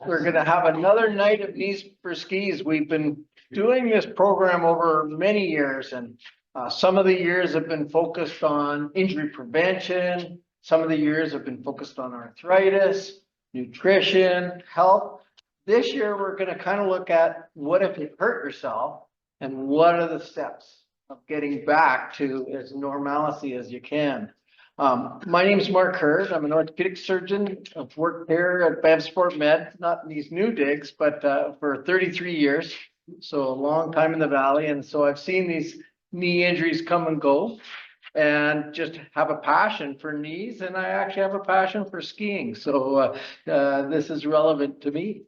We're going to have another night of Knees4Skis. We've been doing this program over many years, and some of the years have been focused on injury prevention. Some of the years have been focused on arthritis, nutrition, health. This year, we're going to kind of look at what if you hurt yourself and what are the steps of getting back to as normalcy as you can. My name is Mark Hurd. I'm an orthopedic surgeon. I've worked here at Banff Sport Med, not in these new digs, but for 33 years. So a long time in the Valley. And so I've seen these knee injuries come and go and just have a passion for knees. And I actually have a passion for skiing. So this is relevant to me.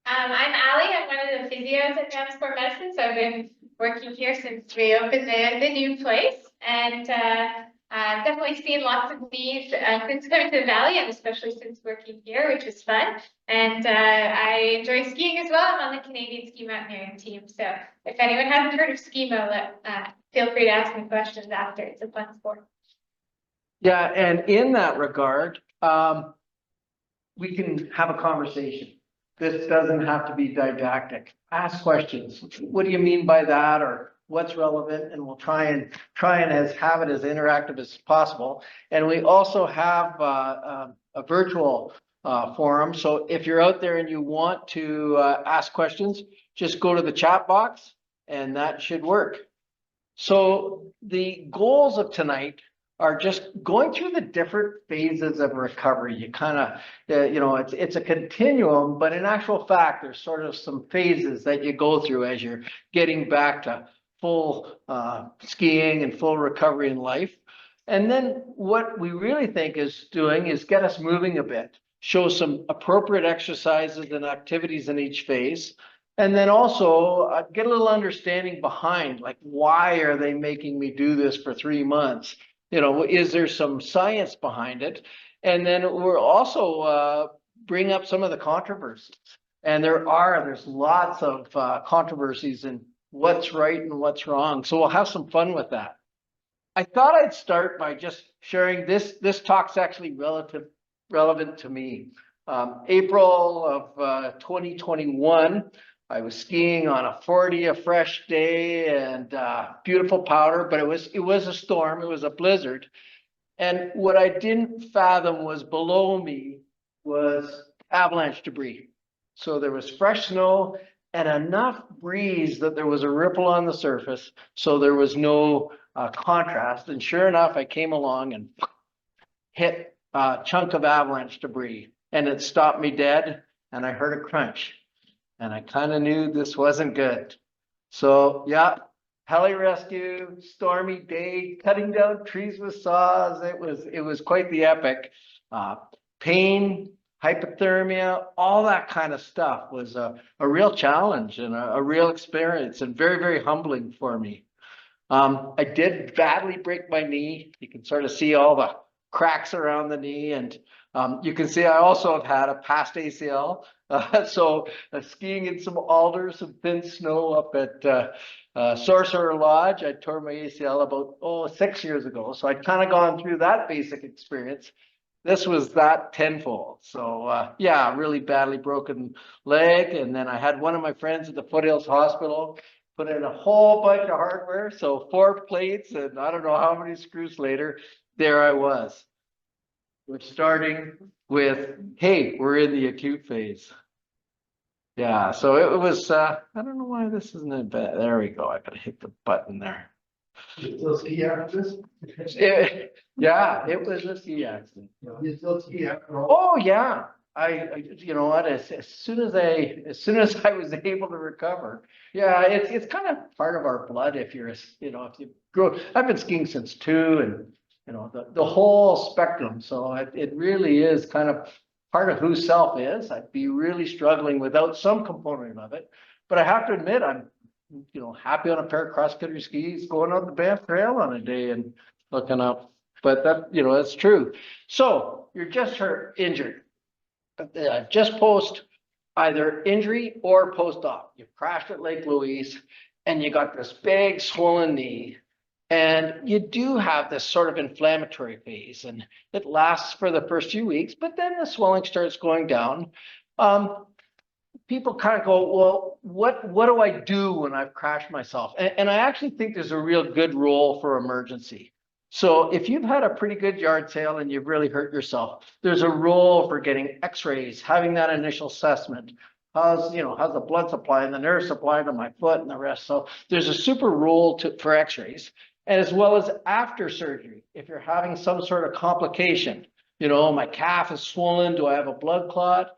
I'm Aly. I'm one of the physios at Banff Sport Medicine. So I've been working here since we opened the new place. And I've definitely seen lots of knees since coming to the Valley, and especially since working here, which is fun. And I enjoy skiing as well. I'm on the Canadian ski mountaineering team. So if anyone hasn't heard of skimo, feel free to ask me questions after. It's a fun sport. Yeah, and in that regard, we can have a conversation. This doesn't have to be didactic. Ask questions. What do you mean by that? Or what's relevant? And we'll try and have it as interactive as possible. And we also have a virtual forum. So if you're out there and you want to ask questions, just go to the chat box and that should work. So the goals of tonight are just going through the different phases of recovery. You kind of, it's a continuum, but in actual fact, there's sort of some phases that you go through as you're getting back to full skiing and full recovery in life. And then what we really think is doing is get us moving a bit, show some appropriate exercises and activities in each phase. And then also get a little understanding behind, like, why are they making me do this for 3 months? Is there some science behind it? And then we're also bring up some of the controversies. And there's lots of controversies in what's right and what's wrong. So we'll have some fun with that. I thought I'd start by just sharing this talk's actually relevant to me. April of 2021, I was skiing on a 40, a fresh day, and beautiful powder, but it was a storm, it was a blizzard. And what I didn't fathom was below me was avalanche debris. So there was fresh snow and enough breeze that there was a ripple on the surface. So there was no contrast. And sure enough, I came along and hit a chunk of avalanche debris, and it stopped me dead, and I heard a crunch. And I kind of knew this wasn't good. So yeah, heli rescue, stormy day, cutting down trees with saws. It was quite the epic. Pain, hypothermia, all that kind of stuff was a real challenge and a real experience, and very, very humbling for me. I did badly break my knee. You can sort of see all the cracks around the knee, and you can see I also have had a past ACL. So skiing in some alders and thin snow up at Sorcerer Lodge, I tore my ACL about 6 years ago. So I'd kind of gone through that basic experience. This was that tenfold. So yeah, really badly broken leg. And then I had one of my friends at the Foothills Hospital put in a whole bunch of hardware. So 4 plates and I don't know how many screws later, there I was. We're starting with, hey, we're in the acute phase. Yeah, so it was, I don't know why this isn't a bad. There we go. I gotta hit the button there. You still ski after this? Yeah, it was a ski accident. You still ski after all? Oh yeah, you know what? As soon as I was able to recover, yeah, it's kind of part of our blood. If you grow, I've been skiing since 2, and the whole spectrum. So it really is kind of part of who self is. I'd be really struggling without some component of it. But I have to admit, I'm happy on a pair of cross-country skis, going on the Banff Trail on a day and looking up. But that's true. So you're just injured, just post either injury or post-op. You crashed at Lake Louise and you got this big swollen knee. And you do have this sort of inflammatory phase, and it lasts for the first few weeks, but then the swelling starts going down. People kind of go, well, what do I do when I've crashed myself? And I actually think there's a real good role for emergency. So if you've had a pretty good yard sale and you've really hurt yourself, there's a role for getting x-rays, having that initial assessment. How's the blood supply and the nerve supply to my foot and the rest. So there's a super role for x-rays, and as well as after surgery, if you're having some sort of complication, my calf is swollen, do I have a blood clot?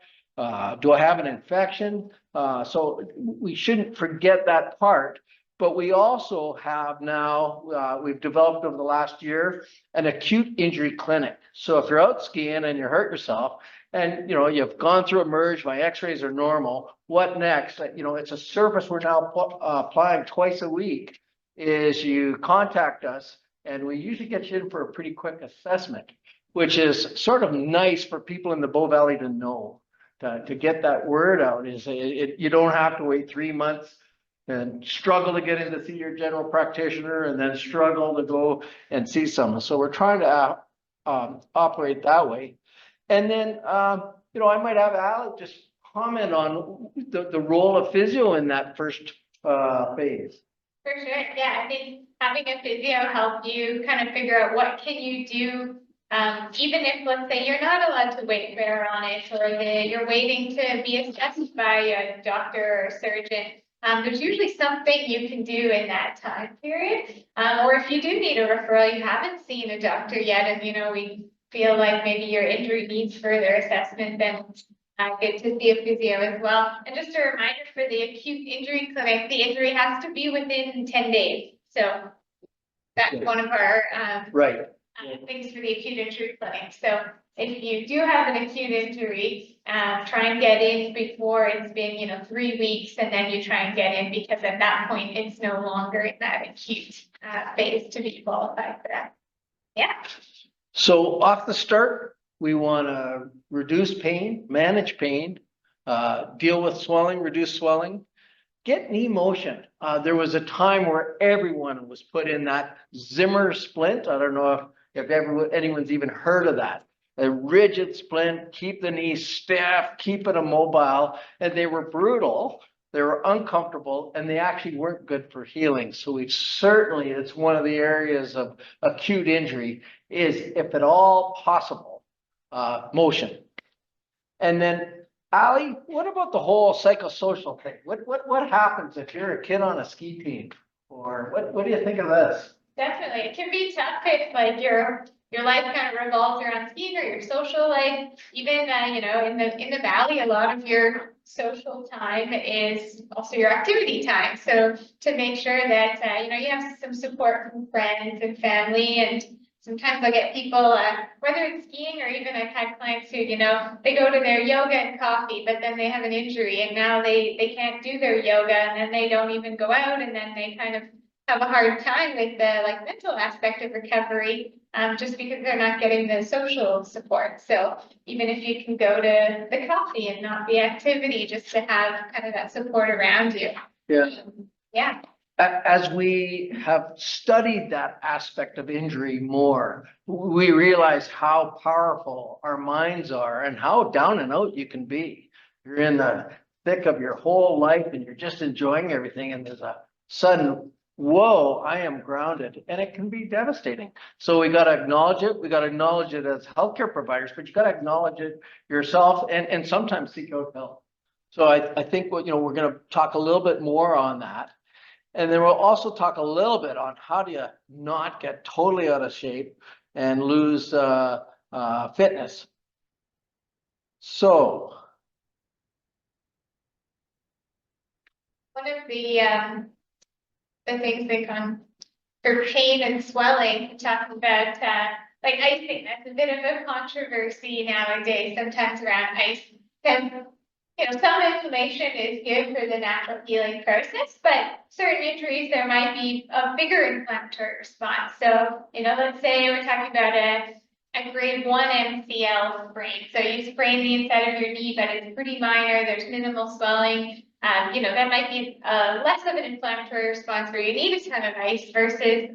Do I have an infection? So we shouldn't forget that part. But we also have now, we've developed over the last year, an acute injury clinic. So if you're out skiing and you hurt yourself and, you've gone through a merge, my x-rays are normal, what next? It's a service we're now applying twice a week, is you contact us and we usually get you in for a pretty quick assessment, which is sort of nice for people in the Bow Valley to know. To get that word out is you don't have to wait 3 months and struggle to get in to see your general practitioner and then struggle to go and see someone. So we're trying to operate that way. And then, I might have Aly just comment on the role of physio in that first phase. For sure, yeah, I think having a physio help you kind of figure out what can you do. Even if, let's say, you're not allowed to weight bear on it, or you're waiting to be assessed by a doctor or surgeon, there's usually something you can do in that time period. Or if you do need a referral, you haven't seen a doctor yet, and we feel like maybe your injury needs further assessment, then good to see a physio as well. And just a reminder for the acute injury clinic, the injury has to be within 10 days. So that's one of our right. Things for the acute injury clinic. So if you do have an acute injury, try and get in before it's been, 3 weeks, and then you try and get in, because at that point it's no longer in that acute phase to be qualified for that. Yeah. So off the start, we want to reduce pain, manage pain, deal with swelling, reduce swelling. Get knee motion. There was a time where everyone was put in that Zimmer splint. I don't know if anyone's even heard of that. A rigid splint, keep the knee stiff, keep it immobile, and they were brutal. They were uncomfortable, and they actually weren't good for healing. So it's one of the areas of acute injury is, if at all possible, motion. And then, Aly, what about the whole psychosocial thing? What happens if you're a kid on a ski team? Or what do you think of this? Definitely, it can be tough if like your life kind of revolves around skiing, or your social life. Even in the valley, a lot of your social time is also your activity time. So to make sure that you have some support from friends and family. And sometimes I'll get people, whether it's skiing, or even I've had clients who, they go to their yoga and coffee, but then they have an injury and now they can't do their yoga, and then they don't even go out, and then they kind of have a hard time with the mental aspect of recovery, just because they're not getting the social support. So even if you can go to the coffee and not the activity, just to have kind of that support around you. Yeah. Yeah. As we have studied that aspect of injury more, we realize how powerful our minds are and how down and out you can be. You're in the thick of your whole life and you're just enjoying everything, and there's a sudden, whoa, I am grounded, and it can be devastating. So we got to acknowledge it. We got to acknowledge it as healthcare providers, but you got to acknowledge it yourself, and sometimes seek out help. So I think we're going to talk a little bit more on that. And then we'll also talk a little bit on how do you not get totally out of shape and lose fitness. So One of the things that come for pain and swelling, talking about icing. That's a bit of a controversy nowadays, sometimes around ice. Some inflammation is good for the natural healing process, but certain injuries, there might be a bigger inflammatory response. So, let's say we're talking about a grade 1 MCL sprain. So you sprain the inside of your knee, but it's pretty minor. There's minimal swelling. That might be less of an inflammatory response where you need a ton of ice, versus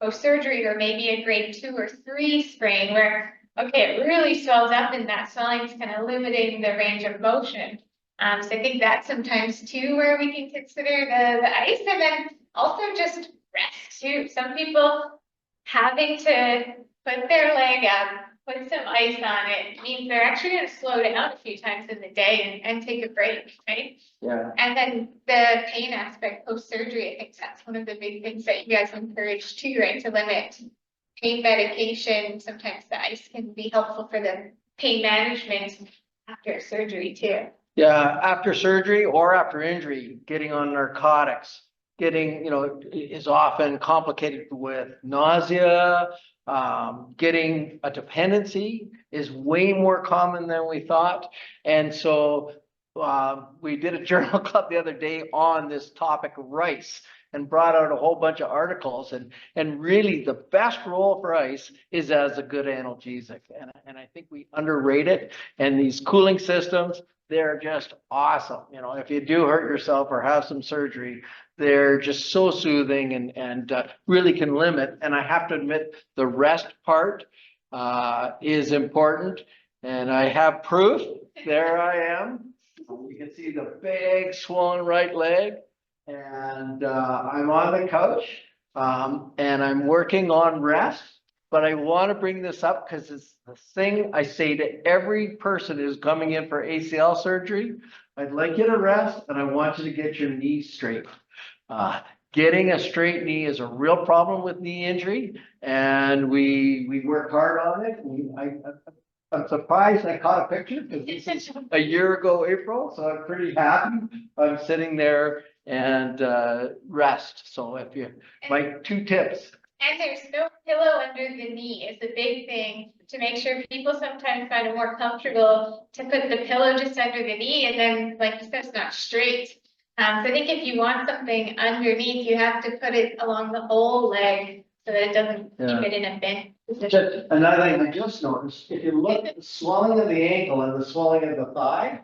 post-surgery, or maybe a grade 2 or 3 sprain where, okay, it really swells up and that swelling is kind of limiting the range of motion. So I think that's sometimes too where we can consider the ice, and then also just rest too. Some people having to put their leg up, put some ice on it, means they're actually going to slow down a few times in the day and take a break, right? Yeah. And then the pain aspect post-surgery, I think that's one of the big things that you guys encourage too, right? To limit pain medication. Sometimes the ice can be helpful for the pain management after surgery too. Yeah, after surgery or after injury, getting on narcotics, getting, is often complicated with nausea. Getting a dependency is way more common than we thought. And so we did a journal club the other day on this topic of rice and brought out a whole bunch of articles, and really the best role for ice is as a good analgesic. And I think we underrate it. And these cooling systems, they're just awesome. If you do hurt yourself or have some surgery, they're just so soothing and really can limit. And I have to admit, the rest part is important. And I have proof. There I am. You can see the big swollen right leg. And I'm on the couch and I'm working on rest. But I want to bring this up because it's the thing I say to every person who's coming in for ACL surgery. I'd like you to rest and I want you to get your knees straight. Getting a straight knee is a real problem with knee injury, and we work hard on it. I'm surprised I caught a picture because this is a year ago April, so I'm pretty happy. I'm sitting there and rest. So my 2 tips. And there's no pillow under the knee is the big thing to make sure people sometimes find it more comfortable to put the pillow just under the knee, and then, like you said, it's not straight. So I think if you want something underneath, you have to put it along the whole leg so that it doesn't keep it in a bent position. Another thing I just noticed, if you look at the swelling of the ankle and the swelling of the thigh,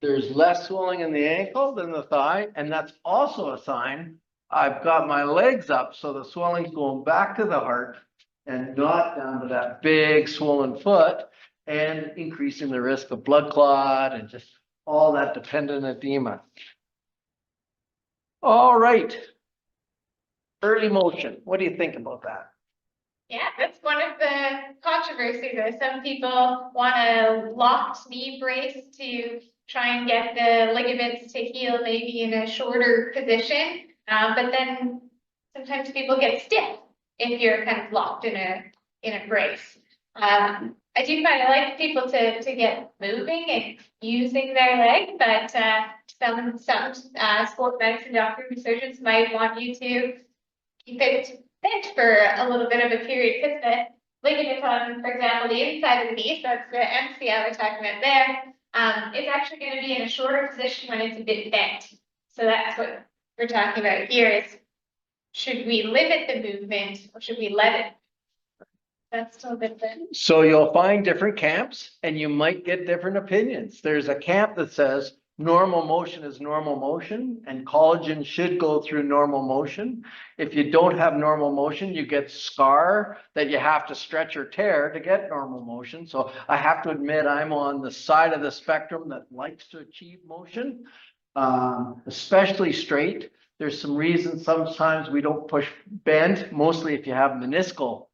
there's less swelling in the ankle than the thigh, and that's also a sign I've got my legs up, so the swelling's going back to the heart and not down to that big swollen foot, and increasing the risk of blood clot and just all that dependent edema. All right. Early motion. What do you think about that? Yeah, that's one of the controversies. Some people want a locked knee brace to try and get the ligaments to heal maybe in a shorter position. But then sometimes people get stiff if you're kind of locked in a brace. I do kind of like people to get moving and using their leg, but some sport medicine doctors and surgeons might want you to keep it bent for a little bit of a period, because the ligament on, for example, the inside of the knee, so that's the MCL we're talking about there, it's actually going to be in a shorter position when it's a bit bent. So that's what we're talking about here is, should we limit the movement or should we let it? That's still different. So you'll find different camps and you might get different opinions. There's a camp that says normal motion is normal motion and collagen should go through normal motion. If you don't have normal motion, you get scar that you have to stretch or tear to get normal motion. So I have to admit, I'm on the side of the spectrum that likes to achieve motion, especially straight. There's some reasons sometimes we don't push bend, mostly if you have meniscal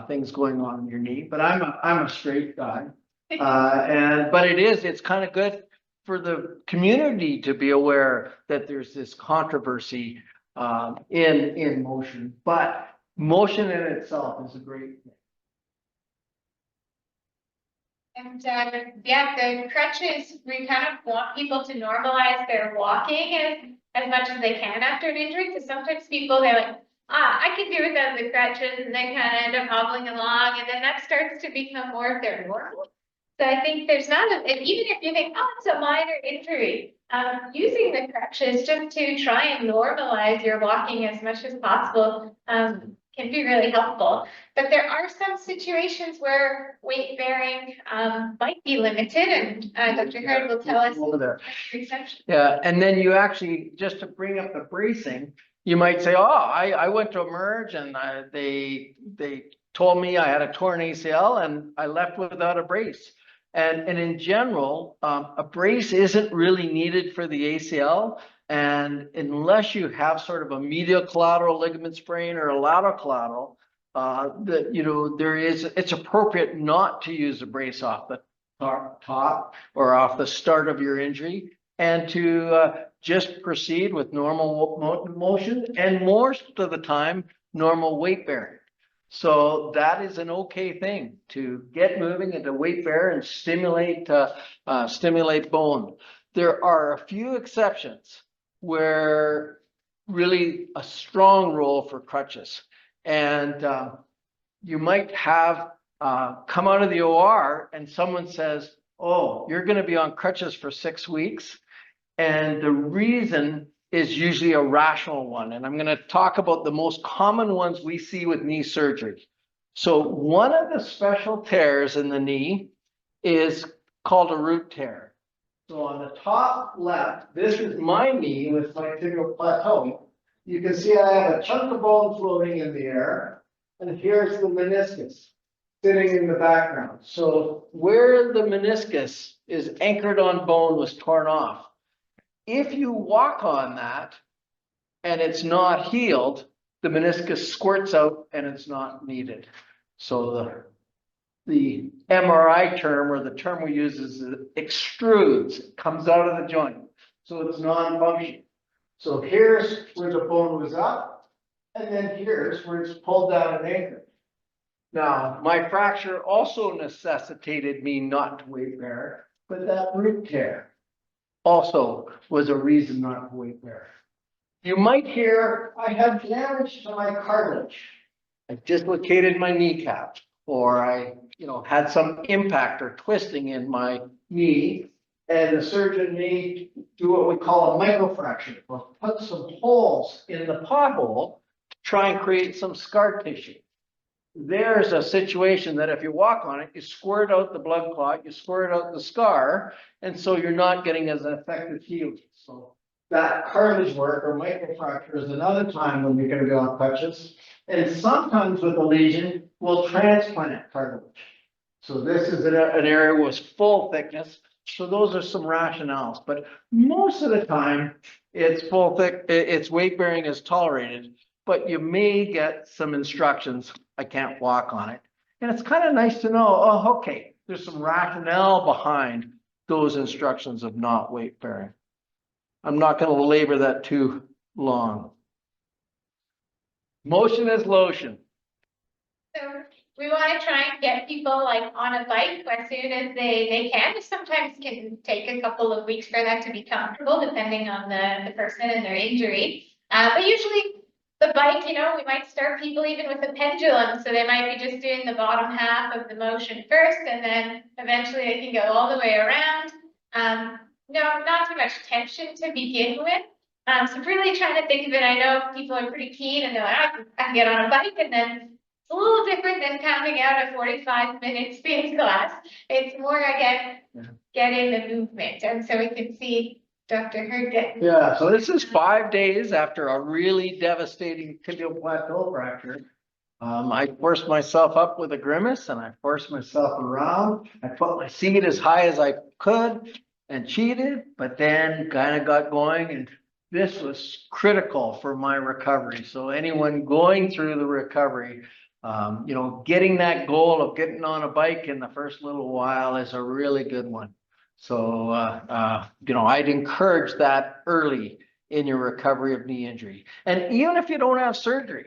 things going on in your knee, but I'm a straight guy. But it's kind of good for the community to be aware that there's this controversy in motion, but motion in itself is a great thing. And yeah, the crutches, we kind of want people to normalize their walking as much as they can after an injury, because sometimes people, they're like, I can do without the crutches, and they kind of end up hobbling along, and then that starts to become more of their normal. So I think there's not, and even if you think, it's a minor injury, using the crutches just to try and normalize your walking as much as possible can be really helpful. But there are some situations where weight bearing might be limited, and Dr. Hurd will tell us. Over there. Yeah, and then you actually, just to bring up the bracing, You might say, oh, I went to Emerge and they told me I had a torn ACL and I left without a brace. And in general, a brace isn't really needed for the ACL. And unless you have sort of a medial collateral ligament sprain or a lateral collateral, it's appropriate not to use a brace off the top or off the start of your injury, and to just proceed with normal motion, and most of the time, normal weight bearing. So that is an okay thing to get moving into weight bear and stimulate bone. There are a few exceptions where really a strong role for crutches. And you might have come out of the OR and someone says, oh, you're going to be on crutches for 6 weeks. And the reason is usually a rational one. And I'm going to talk about the most common ones we see with knee surgery. So one of the special tears in the knee is called a root tear. So on the top left, this is my knee with my tibial plateau. You can see I have a chunk of bone floating in the air, and here's the meniscus sitting in the background. So where the meniscus is anchored on bone was torn off. If you walk on that and it's not healed, the meniscus squirts out and it's not needed. So the MRI term, or the term we use, is it extrudes, it comes out of the joint. So it's non-functional. So here's where the bone was up, and then here's where it's pulled down and anchored. Now, my fracture also necessitated me not to weight bear, but that root tear also was a reason not to weight bear. You might hear, I have damage to my cartilage. I dislocated my kneecap, or I had some impact or twisting in my knee, and the surgeon may do what we call a microfracture, or put some holes in the pothole to try and create some scar tissue. There's a situation that if you walk on it, you squirt out the blood clot, you squirt out the scar, and so you're not getting as an effective healing. So that cartilage work or microfracture is another time when you're going to be on crutches. And sometimes with a lesion, we'll transplant cartilage. So this is an area with full thickness. So those are some rationales, but most of the time it's full thick, its weight bearing is tolerated, but you may get some instructions. I can't walk on it. And it's kind of nice to know, oh, okay, there's some rationale behind those instructions of not weight bearing. I'm not going to labor that too long. Motion is lotion. So we want to try and get people like on a bike as soon as they can. It sometimes can take a couple of weeks for that to be comfortable, depending on the person and their injury. But usually the bike, we might start people even with a pendulum. So they might be just doing the bottom half of the motion first, and then eventually they can go all the way around. No, not too much tension to begin with. So really trying to think of it. I know people are pretty keen and they're like, I can get on a bike, and then it's a little different than coming out a 45-minute spin class. It's more, again, get in the movement. And so we can see Dr. Hurd getting. Yeah, so this is 5 days after a really devastating tibial plateau fracture. I forced myself up with a grimace and I forced myself around. I put my seat as high as I could and cheated, but then kind of got going, and this was critical for my recovery. So anyone going through the recovery, getting that goal of getting on a bike in the first little while is a really good one. So, I'd encourage that early in your recovery of knee injury. And even if you don't have surgery,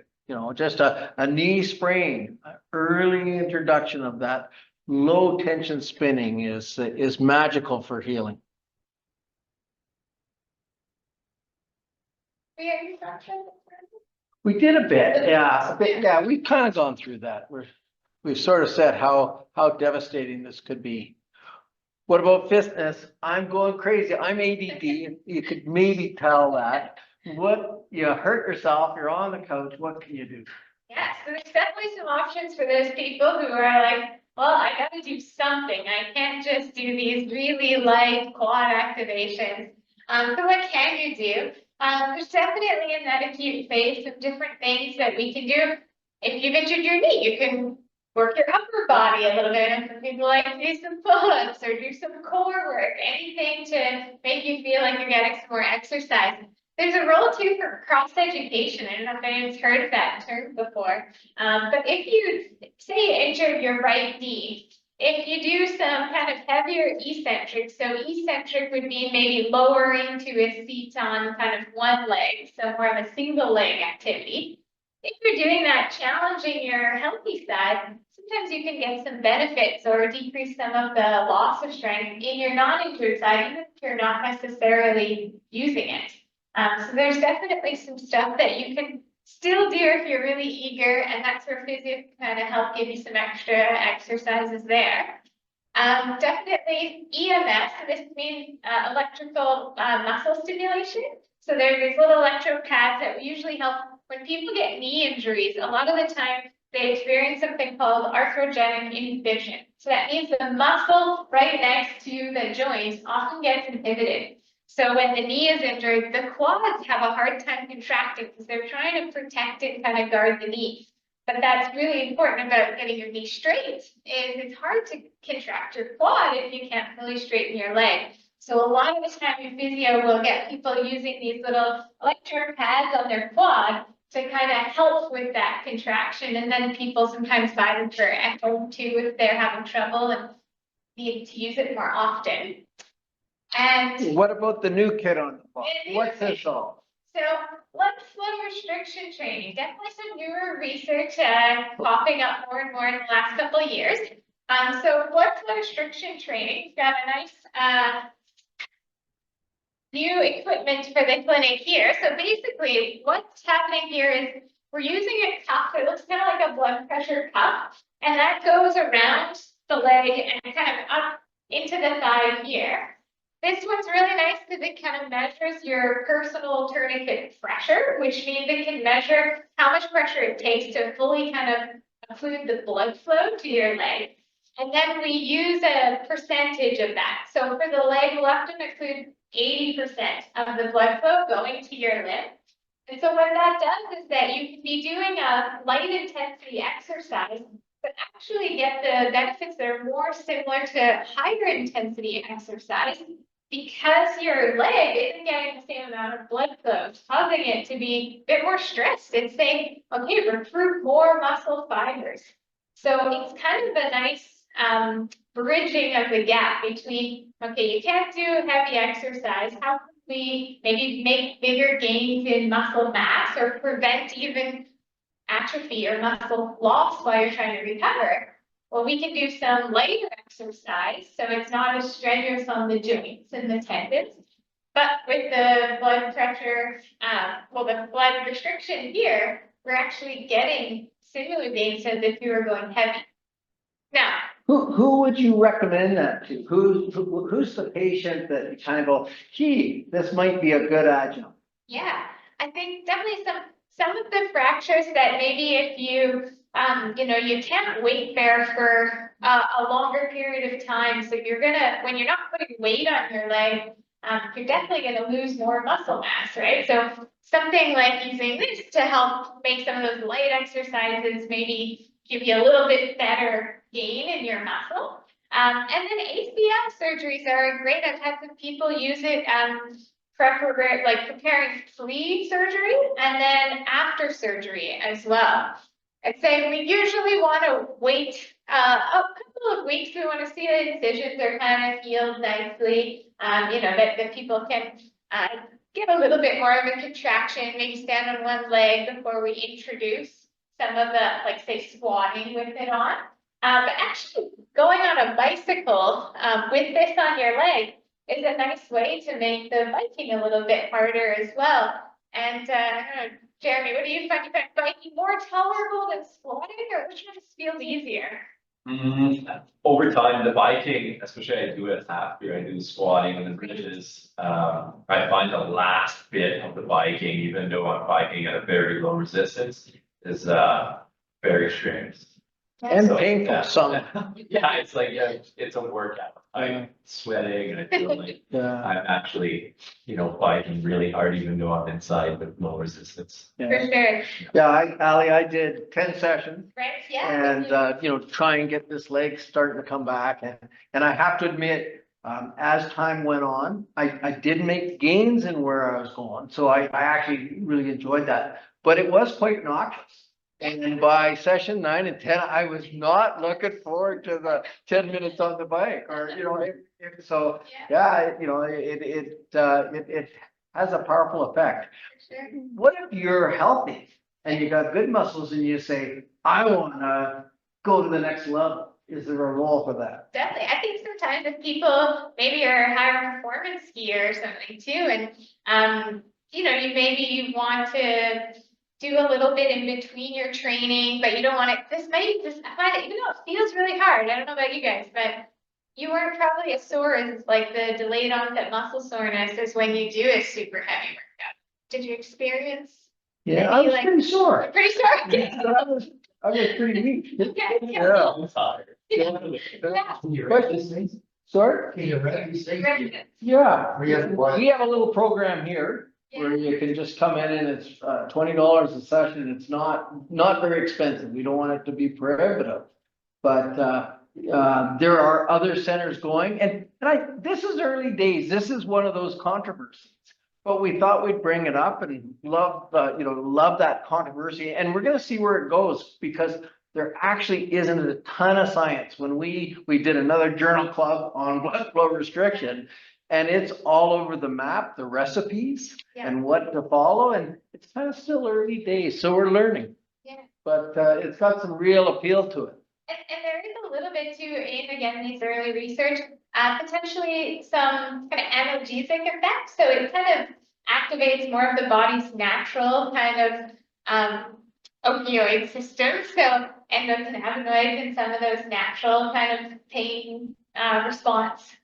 just a knee sprain, early introduction of that low tension spinning is magical for healing. We did a bit, yeah. Yeah, we've kind of gone through that. We've sort of said how devastating this could be. What about fitness? I'm going crazy. I'm ADD. You could maybe tell that. What, you hurt yourself, you're on the couch, what can you do? Yeah, so there's definitely some options for those people who are like, well, I got to do something. I can't just do these really light quad activations. So what can you do? There's definitely in that acute phase some different things that we can do. If you've injured your knee, you can work your upper body a little bit. And some people like to do some pull-ups or do some core work, anything to make you feel like you're getting some more exercise. There's a role too for cross-education. I don't know if anyone's heard of that term before. But if you say you injured your right knee, if you do some kind of heavier eccentric, so eccentric would be maybe lowering to a seat on kind of one leg, so more of a single leg activity. If you're doing that, challenging your healthy side, sometimes you can get some benefits or decrease some of the loss of strength in your non-injured side, even if you're not necessarily using it. So there's definitely some stuff that you can still do if you're really eager, and that's where physio can kind of help give you some extra exercises there. Definitely EMS, so this means electrical muscle stimulation. So there's these little electrode pads that usually help when people get knee injuries. A lot of the time they experience something called arthrogenic inhibition. So that means the muscle right next to the joint often gets inhibited. So when the knee is injured, the quads have a hard time contracting because they're trying to protect and kind of guard the knee. But that's really important about getting your knee straight, is it's hard to contract your quad if you can't really straighten your leg. So a lot of the time your physio will get people using these little electrode pads on their quad to kind of help with that contraction. And then people sometimes buy them for echo too if they're having trouble and need to use it more often. And What about the new kid on the block? And What's this all? so blood flow restriction training, definitely some newer research popping up more and more in the last couple of years. So blood flow restriction training's got a nice new equipment for the clinic here. So basically what's happening here is we're using a cuff. It looks kind of like a blood pressure cuff, and that goes around the leg and kind of up into the thigh here. This one's really nice because it kind of measures your personal tourniquet pressure, which means it can measure how much pressure it takes to fully kind of include the blood flow to your leg. And then we use a percentage of that. So for the leg, we'll often include 80% of the blood flow going to your limb. And so what that does is that you can be doing a light intensity exercise, but actually get the benefits that are more similar to higher intensity exercise, because your leg isn't getting the same amount of blood flow, causing it to be a bit more stressed. It's saying, okay, recruit more muscle fibers. So it's kind of a nice bridging of the gap between, okay, you can't do heavy exercise. How can we maybe make bigger gains in muscle mass or prevent even atrophy or muscle loss while you're trying to recover? Well, we can do some lighter exercise, so it's not as strenuous on the joints and the tendons. But with the blood pressure, the blood restriction here, we're actually getting similar gains as if you were going heavy. Now, Who would you recommend that to? Who's the patient that you kind of go, gee, this might be a good adjunct? yeah, I think definitely some of the fractures that maybe if you you can't wait there for a longer period of time. So when you're not putting weight on your leg, you're definitely gonna lose more muscle mass, right? So something like using this to help make some of those light exercises, maybe give you a little bit better gain in your muscle. And then ACL surgeries are great. I've had some people use it preparing pre-surgery and then after surgery as well. I'd say we usually want to wait a couple of weeks. We want to see the incisions are kind of healed nicely, that people can get a little bit more of a contraction, maybe stand on one leg before we introduce some of the, like say, squatting with it on. But actually going on a bicycle with this on your leg is a nice way to make the biking a little bit harder as well. And I don't know, Jeremy, what do you find? You find biking more tolerable than squatting, or which one feels easier? Over time, the biking, especially I do it after I do squatting on the bridges, I find the last bit of the biking, even though I'm biking at a very low resistance, is very strenuous. And So, painful yeah. some. Yeah, it's like, yeah, it's a workout. Yeah. I'm sweating and I feel like Yeah, I'm actually, biting really hard, even though I'm inside with low resistance. For yeah. sure, Yeah, Ally, I did 10 sessions. right, yeah. And, try and get this leg starting to come back. And I have to admit, as time went on, I did make gains in where I was going. So I actually really enjoyed that, but it was quite noxious. And by session 9 and 10, I was not looking forward to the 10 minutes on the bike or, so, Yeah, it has a powerful effect. for sure. What if you're healthy and you got good muscles and you say, I wanna go to the next level? Is there a role for that? Definitely. I think sometimes if people maybe are a higher performance skier or something too, and you want to do a little bit in between your training, but you don't want it. I find it, even though it feels really hard. I don't know about you guys, but you aren't probably as sore as like the delayed onset muscle soreness as when you do a super heavy workout. Did you experience? Yeah, I was Maybe, pretty sore. Pretty sore. Okay. I was pretty weak. Okay. Yeah. I'm tired. Yeah. Can you rent these things? Sorry? Can you rent these things? Yeah, We have what? we have a little program here where you can just come in and it's $20 a session. It's not very expensive. We don't want it to be prohibitive. But there are other centers going and this is early days. This is one of those controversies. But we thought we'd bring it up and love that controversy. And we're gonna see where it goes because there actually isn't a ton of science. When we did another journal club on blood flow restriction, and it's all over the map, the recipes and what to follow, and it's kind of still early days, so we're learning. Yeah. But it's got some real appeal to it. And there is a little bit too, in again, these early research, potentially some kind of analgesic effects. So it kind of activates more of the body's natural kind of opioid system. So endocannabinoids and some of those natural kind of pain response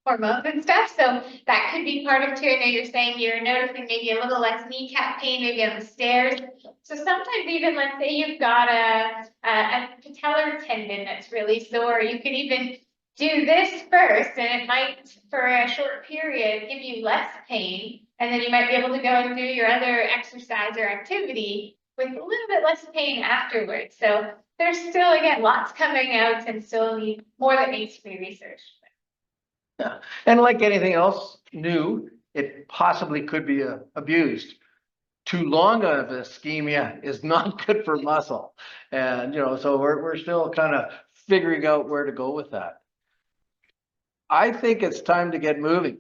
hormones and stuff. So that could be part of too. I know you're saying you're noticing maybe a little less kneecap pain, maybe on the stairs. So sometimes even let's say you've got a patellar tendon that's really sore, you could even do this first and it might, for a short period, give you less pain. And then you might be able to go and do your other exercise or activity with a little bit less pain afterwards. So there's still, again, lots coming out and still more that needs to be researched. Yeah, and like anything else new, it possibly could be abused. Too long of ischemia is not good for muscle. And, so we're still kind of figuring out where to go with that. I think it's time to get moving.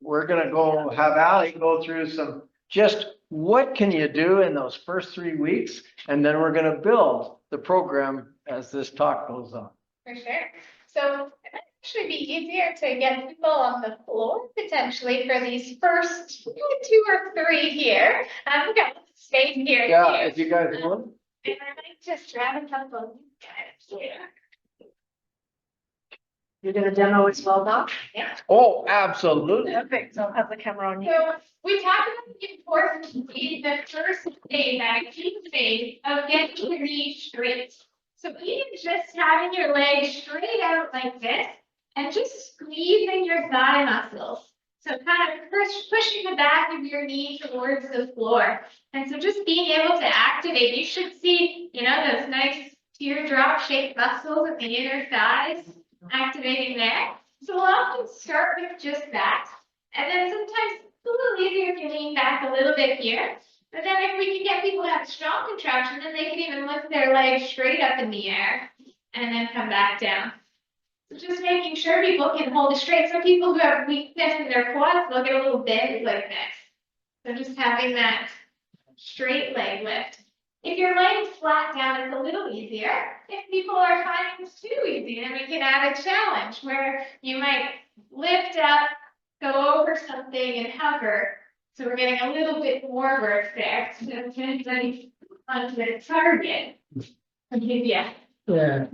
We're gonna go have Aly go through some, just what can you do in those first 3 weeks? And then we're gonna build the program as this talk goes on. For sure. So it might actually be easier to get people on the floor potentially for these first 2 or 3 here. We've got space here. Yeah, too. if you guys want. And I might just grab a couple of guys here. You're gonna demo as well now? Oh, absolutely. Perfect, so I'll have the camera on you. So we talked about the importance in the first phase, that acute phase of getting your knee straight. So even just having your legs straight out like this and just squeezing your thigh muscles. So kind of pushing the back of your knee towards the floor. And so just being able to activate, you should see, those nice teardrop shaped muscles at the inner thighs activating there. So we'll often start with just that. And then sometimes it's a little easier if you lean back a little bit here. But then if we can get people to have a strong contraction, then they can even lift their legs straight up in the air and then come back down. So just making sure people can hold it straight. Some people who have weakness in their quads, they'll get a little bend like this. So just having that straight leg lift. If you're laying flat down, it's a little easier. If people are finding it's too easy, then we can add a challenge where you might lift up, go over something and hover. So we're getting a little bit more work there. So then onto the target. Yeah. Yeah,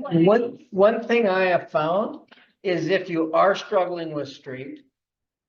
one thing I have found is if you are struggling with straight,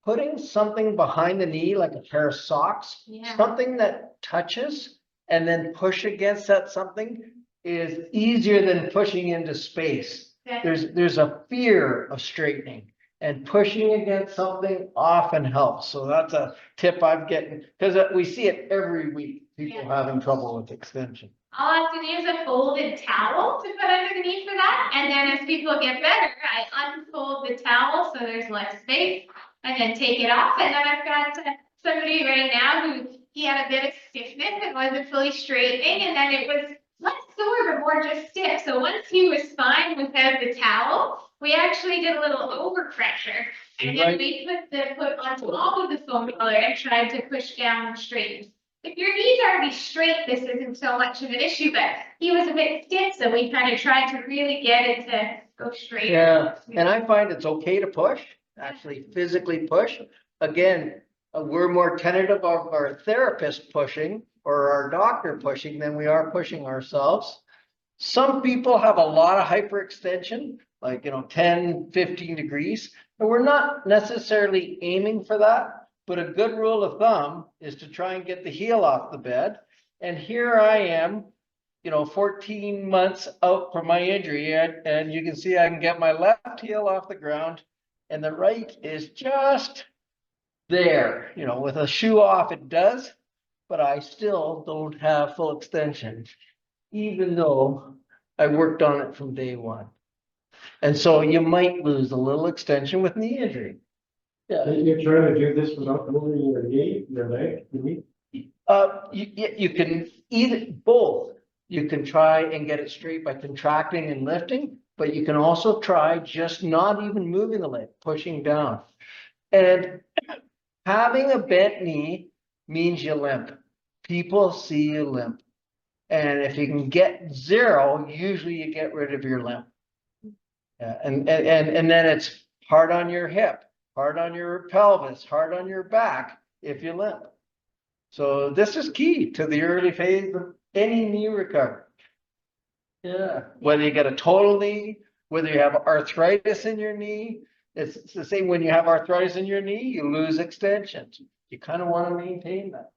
putting something behind the knee, like a pair of socks, Yeah. something that touches, and then push against that something is easier than pushing into space. Yeah. There's a fear of straightening, and pushing against something often helps. So that's a tip I'm getting, because we see it every week, people Yeah. having trouble with extension. I'll often use a folded towel to put underneath for that, and then as people get better, I unfold the towel so there's less space, and then take it off, and then I've got somebody right now who, he had a bit of stiffness and wasn't fully straightening, and then it was less sore, but more just stiff, so once he was fine without the towel, we actually did a little overpressure, and then Right. we put the foot on top of the foam roller and tried to push down and straighten. If your knees are already straight, this isn't so much of an issue, but he was a bit stiff, so we kind of tried to really get it to go straight. Yeah, and I find it's okay to push, actually physically push. Again, we're more tentative of our therapist pushing or our doctor pushing than we are pushing ourselves. Some people have a lot of hyperextension, like, 10, 15 degrees, and we're not necessarily aiming for that. But a good rule of thumb is to try and get the heel off the bed. And here I am, 14 months out from my injury, and you can see I can get my left heel off the ground, and the right is just there. With a shoe off, it does, but I still don't have full extension, even though I worked on it from day one. And so you might lose a little extension with knee injury. Yeah. You're trying to do this without moving your knee, your leg, your knee? You can either, both. You can try and get it straight by contracting and lifting, but you can also try just not even moving the leg, pushing down. And having a bent knee means you limp. People see you limp. And if you can get 0, usually you get rid of your limp. Yeah, and then it's hard on your hip, hard on your pelvis, hard on your back if you limp. So this is key to the early phase of any knee recovery. Yeah, whether you get a total knee, whether you have arthritis in your knee, it's the same. When you have arthritis in your knee, you lose extensions. You kind of want to maintain that.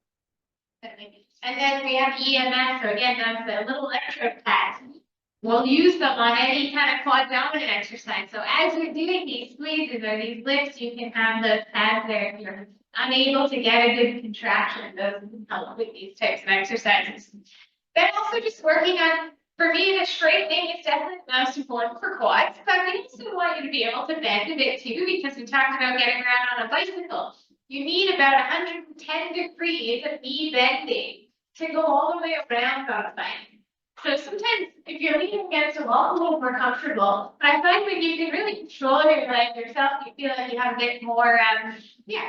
And then we have EMS, so again, that's the little extra pads. We'll use them on any kind of quad dominant exercise. So as you're doing these squeezes or these lifts, you can have those pads there if you're unable to get a good contraction. Those can help with these types of exercises. Then also just working on, for me, the straightening is definitely most important for quads, but we also want you to be able to bend a bit too, because we talked about getting around on a bicycle. You need about 110 degrees of knee bending to go all the way around on a bike. So sometimes if you're leaning against a wall, a little more comfortable. I find when you can really control your leg yourself, you feel like you have a bit more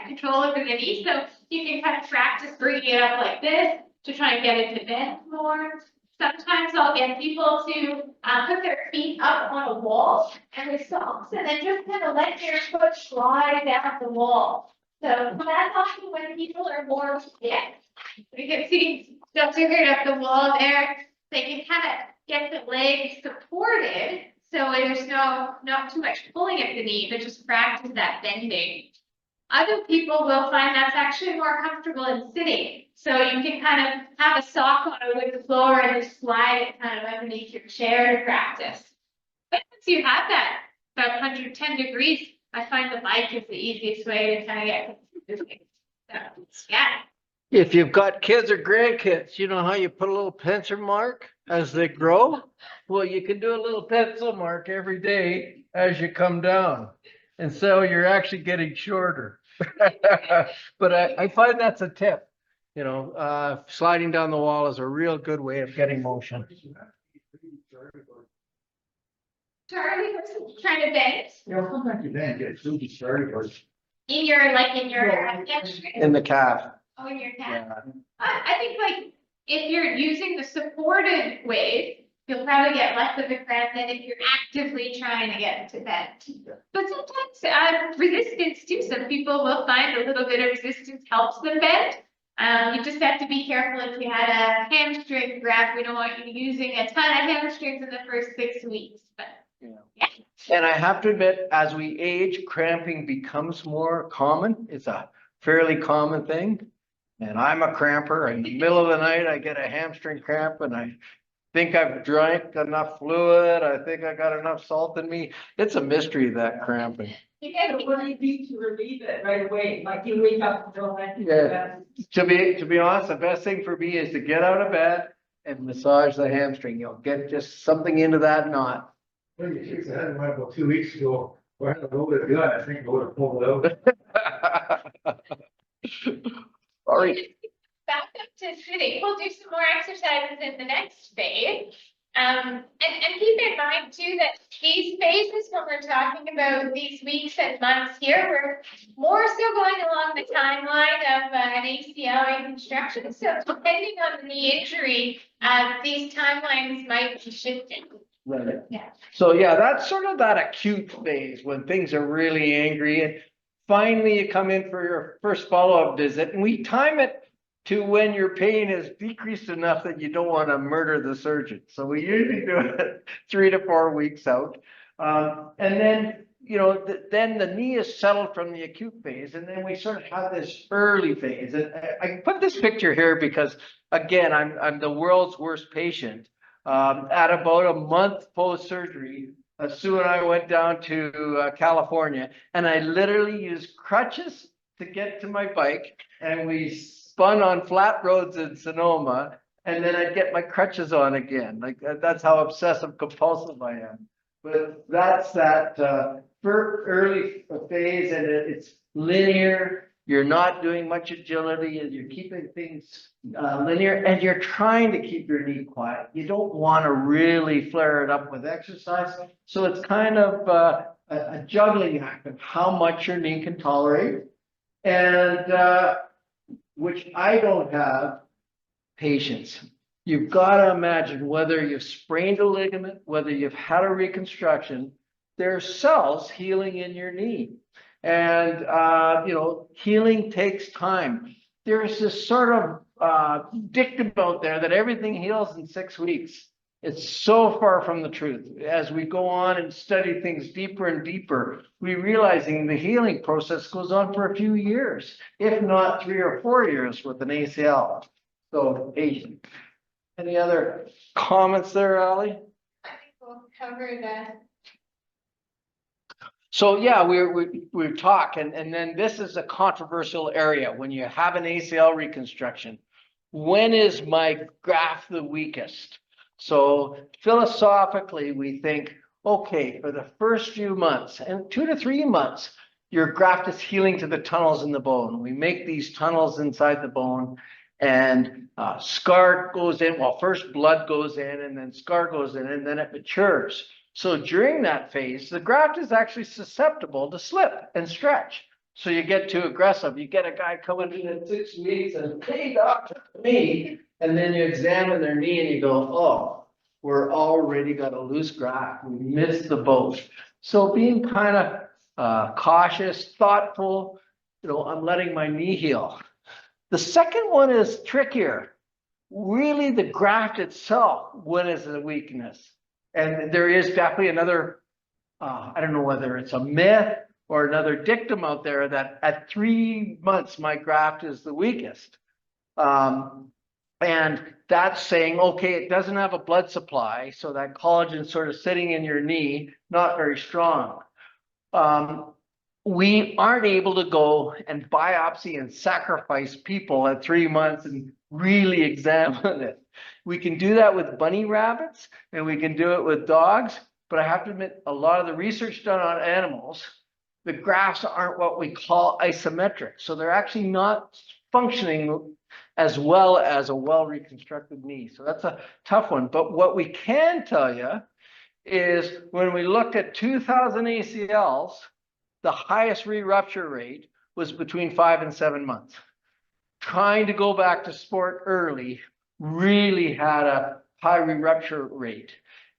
control over the knee. So you can kind of practice bringing it up like this to try and get it to bend more. Sometimes I'll get people to put their feet up on a wall and with socks, and then just kind of let their foot slide down the wall. So that's often when people are more stiff. You can see just figured up the wall there. They can kind of get the leg supported, so there's not too much pulling at the knee, but just practice that bending. Other people will find that's actually more comfortable in sitting. So you can kind of have a sock on a wooden floor and just slide it kind of underneath your chair to practice. But once you have that about 110 degrees, I find the bike is the easiest way to kind of get consistent. So, yeah. If you've got kids or grandkids, you know how you put a little pencil mark as they grow? Well, you can do a little pencil mark every day as you come down. And so you're actually getting shorter. But I find that's a tip. Sliding down the wall is a real good way of getting motion. Charlie, trying to bend Sometimes you then get super started or. in your hamstring. In the calf. Oh, in your calf. Yeah. I think if you're using the supported weight, you'll probably get less of a cramp than if you're actively trying to get to bend. But sometimes resistance too. Some people will find a little bit of resistance helps them bend. You just have to be careful if you had a hamstring grab. We don't want you using a ton of hamstrings in the first 6 weeks. But yeah. And I have to admit, as we age, cramping becomes more common. It's a fairly common thing. And I'm a cramper. In the middle of the night, I get a hamstring cramp and I think I've drank enough fluid. I think I got enough salt in me. It's a mystery, that cramping. You guys So what do you do to relieve it right away? Like you wake up and go like. Yeah. To be honest, the best thing for me is to get out of bed and massage the hamstring. You'll get just something into that knot. Well, you fixed that about 2 weeks ago. Well, I had a little bit good. I think I would have pulled it out. Sorry. back up to sitting. We'll do some more exercises in the next phase. And keep in mind too that these phases, when we're talking about these weeks and months here, we're more so going along the timeline of an ACL reconstruction. So depending on the knee injury, these timelines might be shifting. Right. Yeah. So yeah, that's sort of that acute phase when things are really angry, and finally you come in for your first follow-up visit, and we time it to when your pain has decreased enough that you don't want to murder the surgeon. So we usually do it 3 to 4 weeks out. And then, you know, then the knee is settled from the acute phase, and then we sort of have this early phase. And I put this picture here because, again, I'm the world's worst patient. At about a month post-surgery, Sue and I went down to California, and I literally used crutches to get to my bike, and we spun on flat roads in Sonoma, and then I'd get my crutches on again. Like that's how obsessive compulsive I am. But that's that early phase, and it's linear. You're not doing much agility, and you're keeping things linear, and you're trying to keep your knee quiet. You don't want to really flare it up with exercise. So it's kind of a juggling act of how much your knee can tolerate. And which I don't have patience. You've got to imagine whether you've sprained a ligament, whether you've had a reconstruction, there are cells healing in your knee. And, you know, healing takes time. There's this sort of dictum out there that everything heals in 6 weeks. It's so far from the truth. As we go on and study things deeper and deeper, we're realizing the healing process goes on for a few years, if not 3 or 4 years with an ACL. So, any other comments there, Aly? I think we'll cover that. So yeah, we've talked, and then this is a controversial area. When you have an ACL reconstruction, when is my graft the weakest? So philosophically, we think, okay, for the first few months and 2 to 3 months, your graft is healing to the tunnels in the bone. We make these tunnels inside the bone, and scar goes in. Well, first blood goes in, and then scar goes in, and then it matures. So during that phase, the graft is actually susceptible to slip and stretch. So you get too aggressive. You get a guy coming in at 6 weeks and, hey, doctor, me. And then you examine their knee and you go, oh, we're already got a loose graft. We missed the boat. So being kind of cautious, thoughtful, you know, I'm letting my knee heal. The second one is trickier. Really, the graft itself, when is the weakness? And there is definitely another, I don't know whether it's a myth or another dictum out there that at 3 months, my graft is the weakest. And that's saying, okay, it doesn't have a blood supply, so that collagen sort of sitting in your knee, not very strong. We aren't able to go and biopsy and sacrifice people at 3 months and really examine it. We can do that with bunny rabbits, and we can do it with dogs, but I have to admit, a lot of the research done on animals, the grafts aren't what we call isometric. So they're actually not functioning as well as a well-reconstructed knee. So that's a tough one. But what we can tell you is when we looked at 2,000 ACLs, the highest re-rupture rate was between 5 and 7 months. Trying to go back to sport early really had a high re-rupture rate.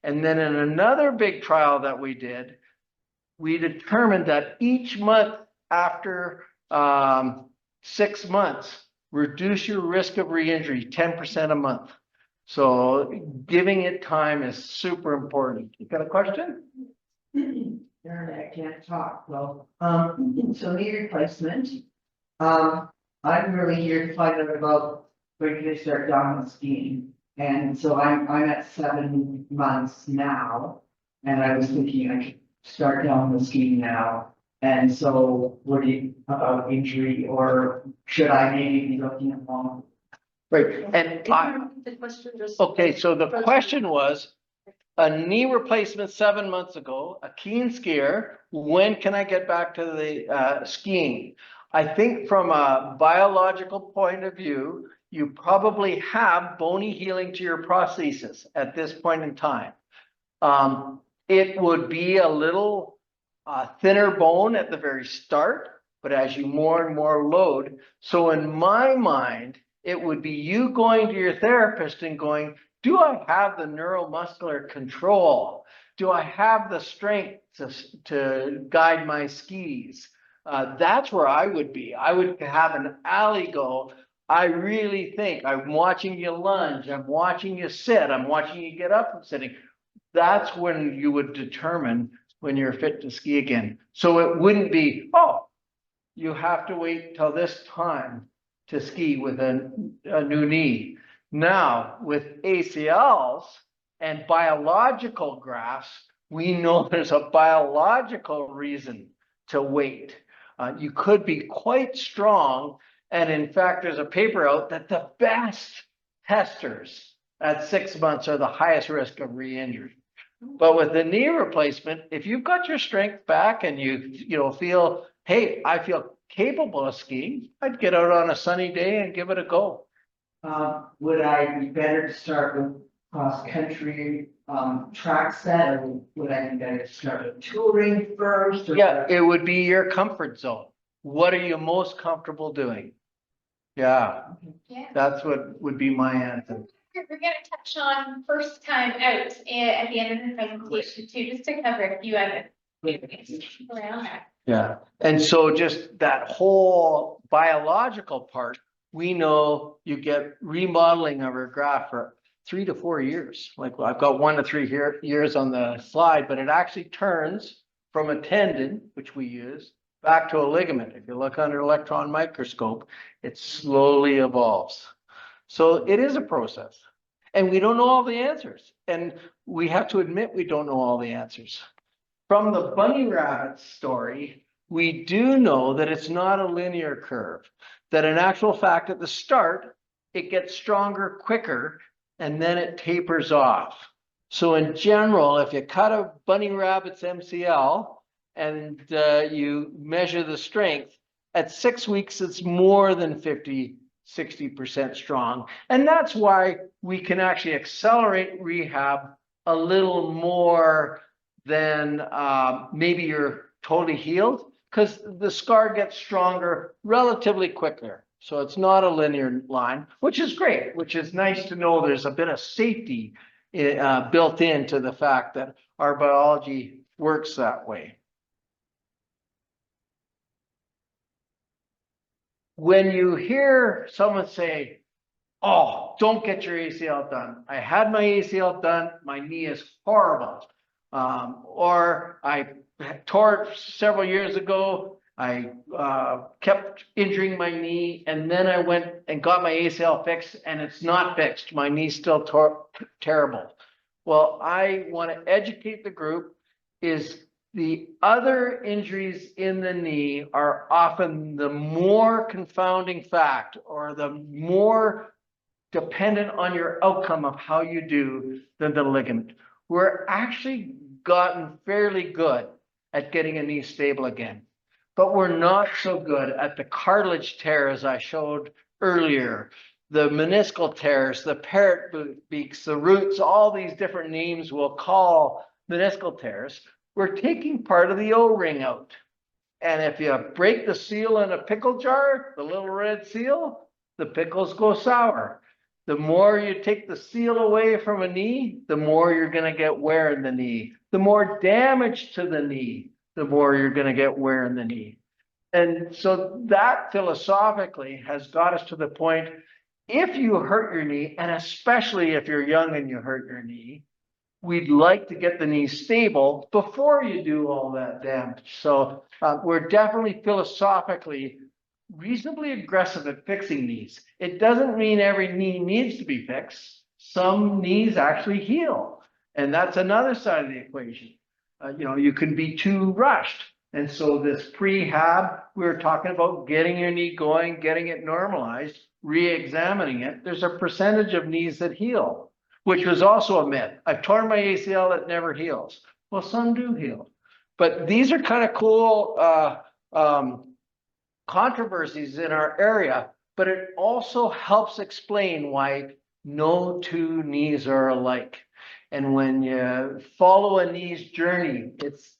And then in another big trial that we did, we determined that each month after 6 months, reduce your risk of re-injury 10% a month. So giving it time is super important. You got a question? I can't talk, well, so knee replacement. I'm really here to find out about when you start down skiing. And so I'm at 7 months now, and I was thinking I could start down the skiing now. And so worried about injury, or should I maybe be looking at long? Right, and Can you repeat the question just? okay, so the question was, a knee replacement 7 months ago, a keen skier, when can I get back to the skiing? I think from a biological point of view, you probably have bony healing to your prosthesis at this point in time. It would be a little thinner bone at the very start, but as you more and more load. So in my mind, it would be you going to your therapist and going, do I have the neuromuscular control? Do I have the strength to guide my skis? That's where I would be. I would have an Aly go. I really think I'm watching you lunge, I'm watching you sit, I'm watching you get up from sitting. That's when you would determine when you're fit to ski again. So it wouldn't be, oh, you have to wait till this time to ski with a new knee. Now, with ACLs and biological grafts, we know there's a biological reason to wait. You could be quite strong. And in fact, there's a paper out that the best testers at 6 months are the highest risk of re-injury. But with the knee replacement, if you've got your strength back and you feel, hey, I feel capable of skiing, I'd get out on a sunny day and give it a go. Would I be better to start with cross-country track set, or would I be better to start with touring first? Or Yeah, it would be your comfort zone. What are you most comfortable doing? Yeah, Yeah. that's what would be my answer. We're gonna touch on first time out at the end of the presentation too, just to cover a few other things around that. Yeah, and so just that whole biological part, we know you get remodeling of your graft for 3 to 4 years. Like I've got 1 to 3 years on the slide, but it actually turns from a tendon, which we use, back to a ligament. If you look under electron microscope, it slowly evolves. So it is a process, and we don't know all the answers, and we have to admit we don't know all the answers. From the bunny rabbit story, we do know that it's not a linear curve, that in actual fact at the start, it gets stronger quicker, and then it tapers off. So in general, if you cut a bunny rabbit's MCL and you measure the strength, at 6 weeks, it's more than 50–60% strong. And that's why we can actually accelerate rehab a little more than maybe you're totally healed, because the scar gets stronger relatively quicker. So it's not a linear line, which is great, which is nice to know there's a bit of safety built into the fact that our biology works that way. When you hear someone say, oh, don't get your ACL done. I had my ACL done. My knee is horrible. Or I tore it several years ago. I kept injuring my knee, and then I went and got my ACL fixed, and it's not fixed. My knee's still terrible. Well, I want to educate the group is the other injuries in the knee are often the more confounding fact, or the more dependent on your outcome of how you do than the ligament. We're actually gotten fairly good at getting a knee stable again, but we're not so good at the cartilage tears I showed earlier, the meniscal tears, the parrot beaks, the roots, all these different names we'll call meniscal tears. We're taking part of the O-ring out. And if you break the seal in a pickle jar, the little red seal, the pickles go sour. The more you take the seal away from a knee, the more you're going to get wear in the knee. The more damage to the knee, the more you're going to get wear in the knee. And so that philosophically has got us to the point, if you hurt your knee, and especially if you're young and you hurt your knee, we'd like to get the knee stable before you do all that damage. So we're definitely philosophically reasonably aggressive at fixing knees. It doesn't mean every knee needs to be fixed. some knees actually heal. And that's another side of the equation. You can be too rushed. And so this prehab, we were talking about getting your knee going, getting it normalized, re-examining it. There's a percentage of knees that heal, which was also a myth. I've torn my ACL, it never heals. Well, some do heal. But these are kind of cool controversies in our area, but it also helps explain why no two knees are alike. And when you follow a knee's journey, it's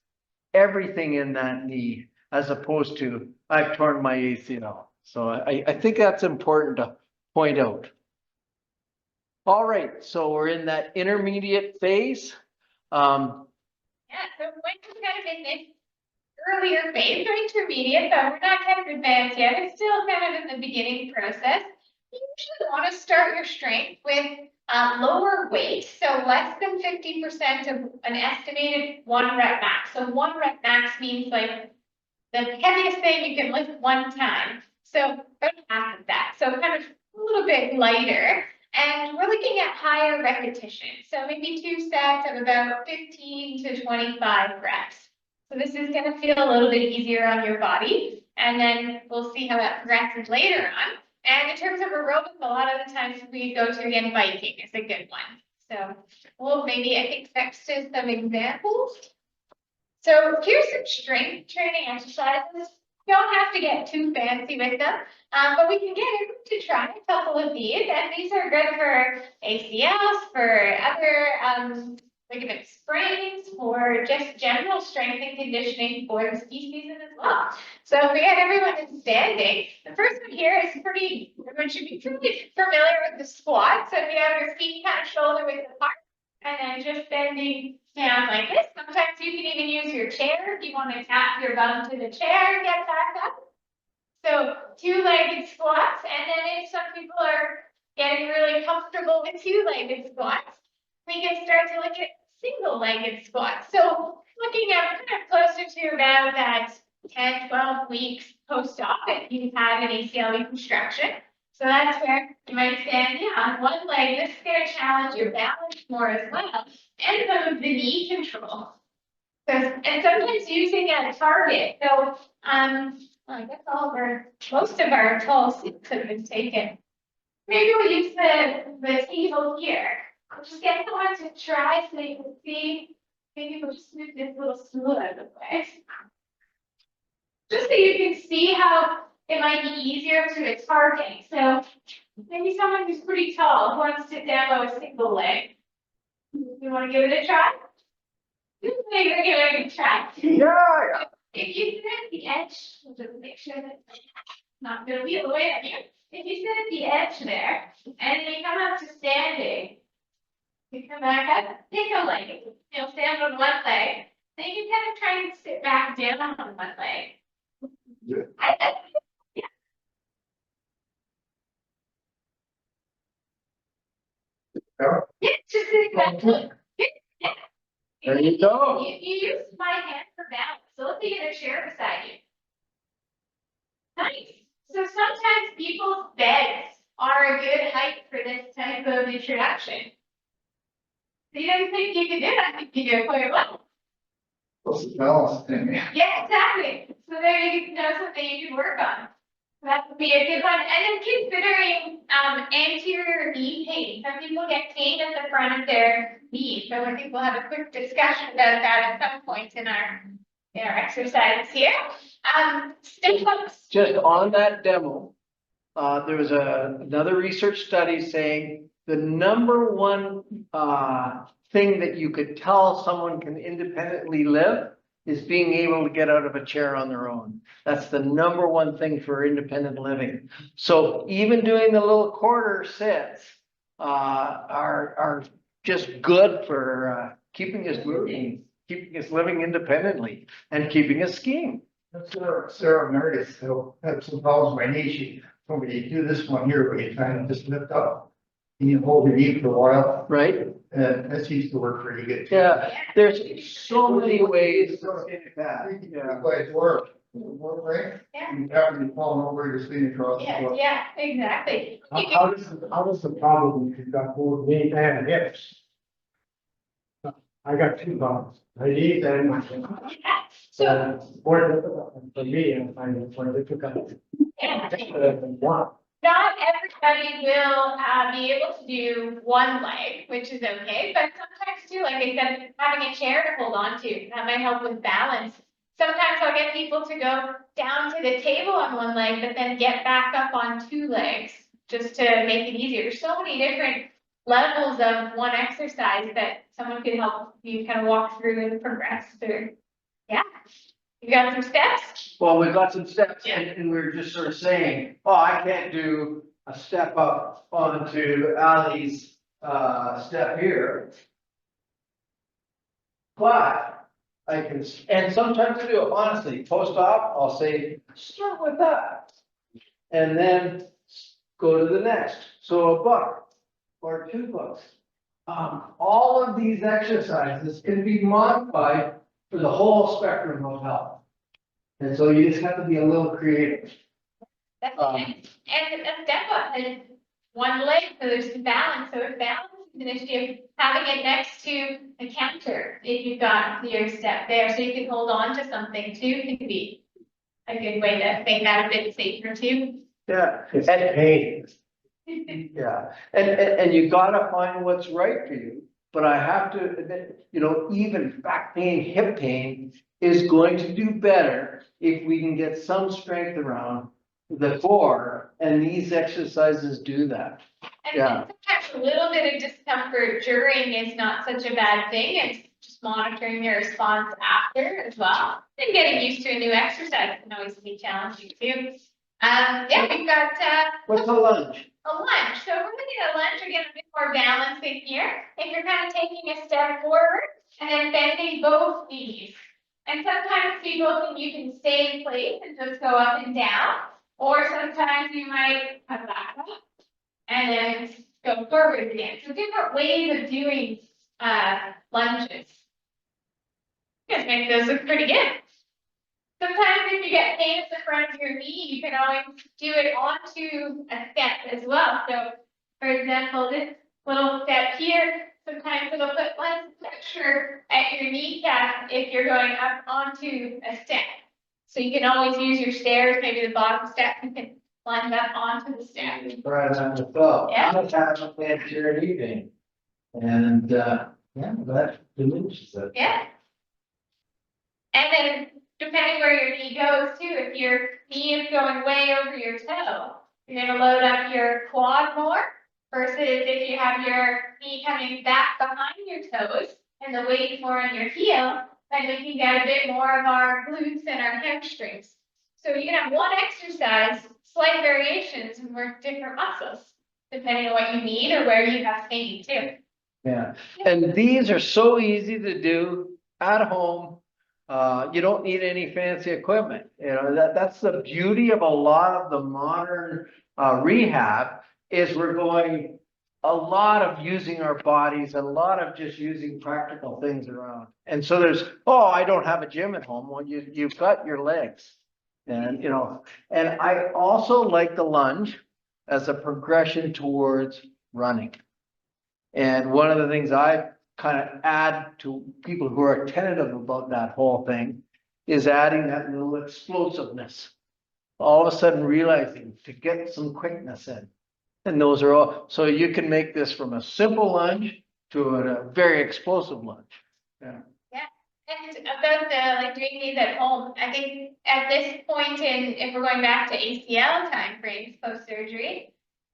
everything in that knee, as opposed to I've torn my ACL. So I think that's important to point out. All right, so we're in that intermediate phase. Yeah, so when we're kind of in this earlier phase, or intermediate, but we're not kind of advanced yet, it's still kind of in the beginning process. You usually want to start your strength with lower weight, so less than 50% of an estimated 1 rep max. So 1 rep max means like the heaviest thing you can lift one time. So about half of that. So kind of a little bit lighter. And we're looking at higher repetition. So maybe 2 sets of about 15 to 25 reps. So this is going to feel a little bit easier on your body. And then we'll see how that progresses later on. And in terms of aerobic, a lot of the times we go to, again, biking is a good one. So we'll maybe, I think, next to some examples. So here's some strength training exercises. You don't have to get too fancy with them, but we can get everyone to try a couple of these. And these are good for ACLs, for other ligament sprains, for just general strength and conditioning for the ski season as well. So if we get everyone in standing, the first one here is everyone should be pretty familiar with the squat. So if you have your feet kind of shoulder width apart, and then just bending down like this. Sometimes you can even use your chair if you want to tap your bum to the chair and get back up. So 2-legged squats, and then if some people are getting really comfortable with 2-legged squats, we can start to look at single-legged squats. So looking at kind of closer to about that 10, 12 weeks post-op if you've had an ACL reconstruction. So that's where you might stand on one leg. This is going to challenge your balance more as well, and some of the knee control. So, and sometimes using a target. So, I guess most of our tall seats have been taken. Maybe we'll use the table here. We'll just get someone to try so you can see. Maybe we'll just move this little stool out of the way. Just so you can see how it might be easier to target. So maybe someone who's pretty tall who wants to demo a single leg. You want to give it a try? You're giving it a try. Yeah. If you sit at the edge, we'll just make sure that it's not going to be the way at you. If you sit at the edge there, and then you come up to standing, you come back up, pick a leg. You'll stand on one leg. Then you kind of try and sit back down on one leg. Yeah. Yeah, just exactly. Yeah. There you go. You use my hand for balance. So let's get a chair beside you. Nice. So sometimes people's beds are a good height for this type of introduction. So you don't think you can do that? I think you do quite well. What's the balance thing? Yeah, exactly. So there you know something you can work on. That would be a good one. And then considering anterior knee pain. Some people get pain at the front of their knee. So I think we'll have a quick discussion about that at some point in our exercise here. Step ups. Just on that demo, there was another research study saying the number one thing that you could tell someone can independently live is being able to get out of a chair on their own. That's the number one thing for independent living. So even doing the little quarter sits are just good for keeping us moving, keeping us living independently, and keeping us skiing. Sarah Meredith had some problems with my knee. She told me to do this one here where you kind of just lift up and you hold your knee for a while. Right? And that seems to work pretty good. Yeah, there's so many ways to skin it back. You guys work. One way, Yeah. you have to be falling over, you're leaning across the Yeah, floor. yeah, exactly. You How does the problem if you've got both knees and hips? I got two problems, my knees and my hips. yeah, so, More difficult for me, I find it more difficult. yeah. Than one. Not everybody will be able to do one leg, which is okay, but sometimes too, like I said, having a chair to hold on to, that might help with balance. Sometimes I'll get people to go down to the table on one leg, but then get back up on two legs, just to make it easier. There's so many different levels of one exercise that someone can help you kind of walk through and progress through. Yeah, you got some steps? Well, we've got some steps Yeah. and we're just sort of saying, oh, I can't do a step up onto Aly's, step here. But I can, and sometimes I do it honestly, post-op, I'll say, start with that. And then go to the next, so $1 or $2. All of these exercises can be modified for the whole spectrum of health. And so you just have to be a little creative. That's it. And a step up is one leg, so there's some balance. So if balance is an issue, having it next to a counter, if you've got your step there, so you can hold on to something too, can be a good way to make that a bit safer too. Yeah. It's pain. Yeah, and you gotta find what's right for you, but I have to admit, even back pain, hip pain is going to do better if we can get some strength around the core, and these exercises do that. And Yeah. sometimes a little bit of discomfort during is not such a bad thing. It's just monitoring your response after as well. And getting used to a new exercise can always be challenging too. Yeah, we've got What's a lunge? a lunge. So if we're looking at a lunge, you're getting a bit more balancing here. If you're kind of taking a step forward and then bending both knees. And sometimes people think you can stay in place and just go up and down. Or sometimes you might come back up and then go forward again. So different ways of doing lunges. You guys make those look pretty good. Sometimes if you get pain at the front of your knee, you can always do it onto a step as well. So for example, this little step here, sometimes it'll put less pressure at your kneecap if you're going up onto a step. So you can always use your stairs, maybe the bottom step, you can climb up onto the step. Right on the top. Yeah. I have a anterior knee pain. And, yeah, that diminishes it. Yeah. And then depending where your knee goes too, if your knee is going way over your toe, you're gonna load up your quad more versus if you have your knee coming back behind your toes and the weight more on your heel, then we can get a bit more of our glutes and our hamstrings. So you can have one exercise, slight variations and work different muscles, depending on what you need or where you have pain too. Yeah, and these are so easy to do at home. You don't need any fancy equipment, that's the beauty of a lot of the modern rehab is we're going a lot of using our bodies, a lot of just using practical things around. And so there's, oh, I don't have a gym at home. Well, you've got your legs. And and I also like the lunge as a progression towards running. And one of the things I kind of add to people who are tentative about that whole thing is adding that little explosiveness. All of a sudden realizing to get some quickness in. And those are all, so you can make this from a simple lunge to a very explosive lunge. Yeah. And about the doing these at home, I think at this point if we're going back to ACL timeframes post-surgery,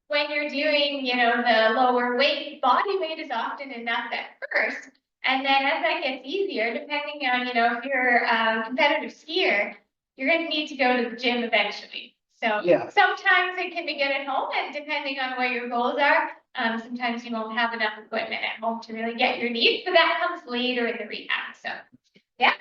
when you're doing, the lower weight, body weight is often enough at first. And then as that gets easier, depending on, if you're a competitive skier, you're going to need to go to the gym eventually. So Yeah. sometimes it can be good at home, and depending on what your goals are, sometimes you won't have enough equipment at home to really get your needs, but that comes later in the rehab. So, yeah.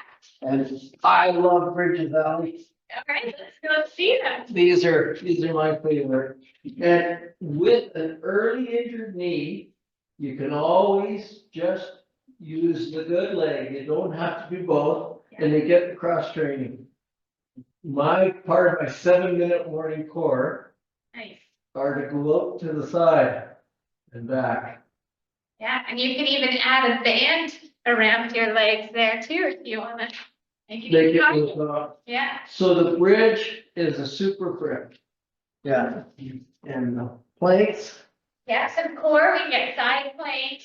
And I love bridges, Aly. All right, let's go see them. These are my favorite. And with an early injured knee, you can always just use the good leg. You don't have to do both, and you get the cross training. my part of my 7-minute morning core Nice. are to go out to the side and back. Yeah, and you can even add a band around your legs there too, if you wanna. Make it Make even it comfortable. move up. Yeah, So the bridge is a super grip. Yeah, and the planks, yeah, some core, we get side planks,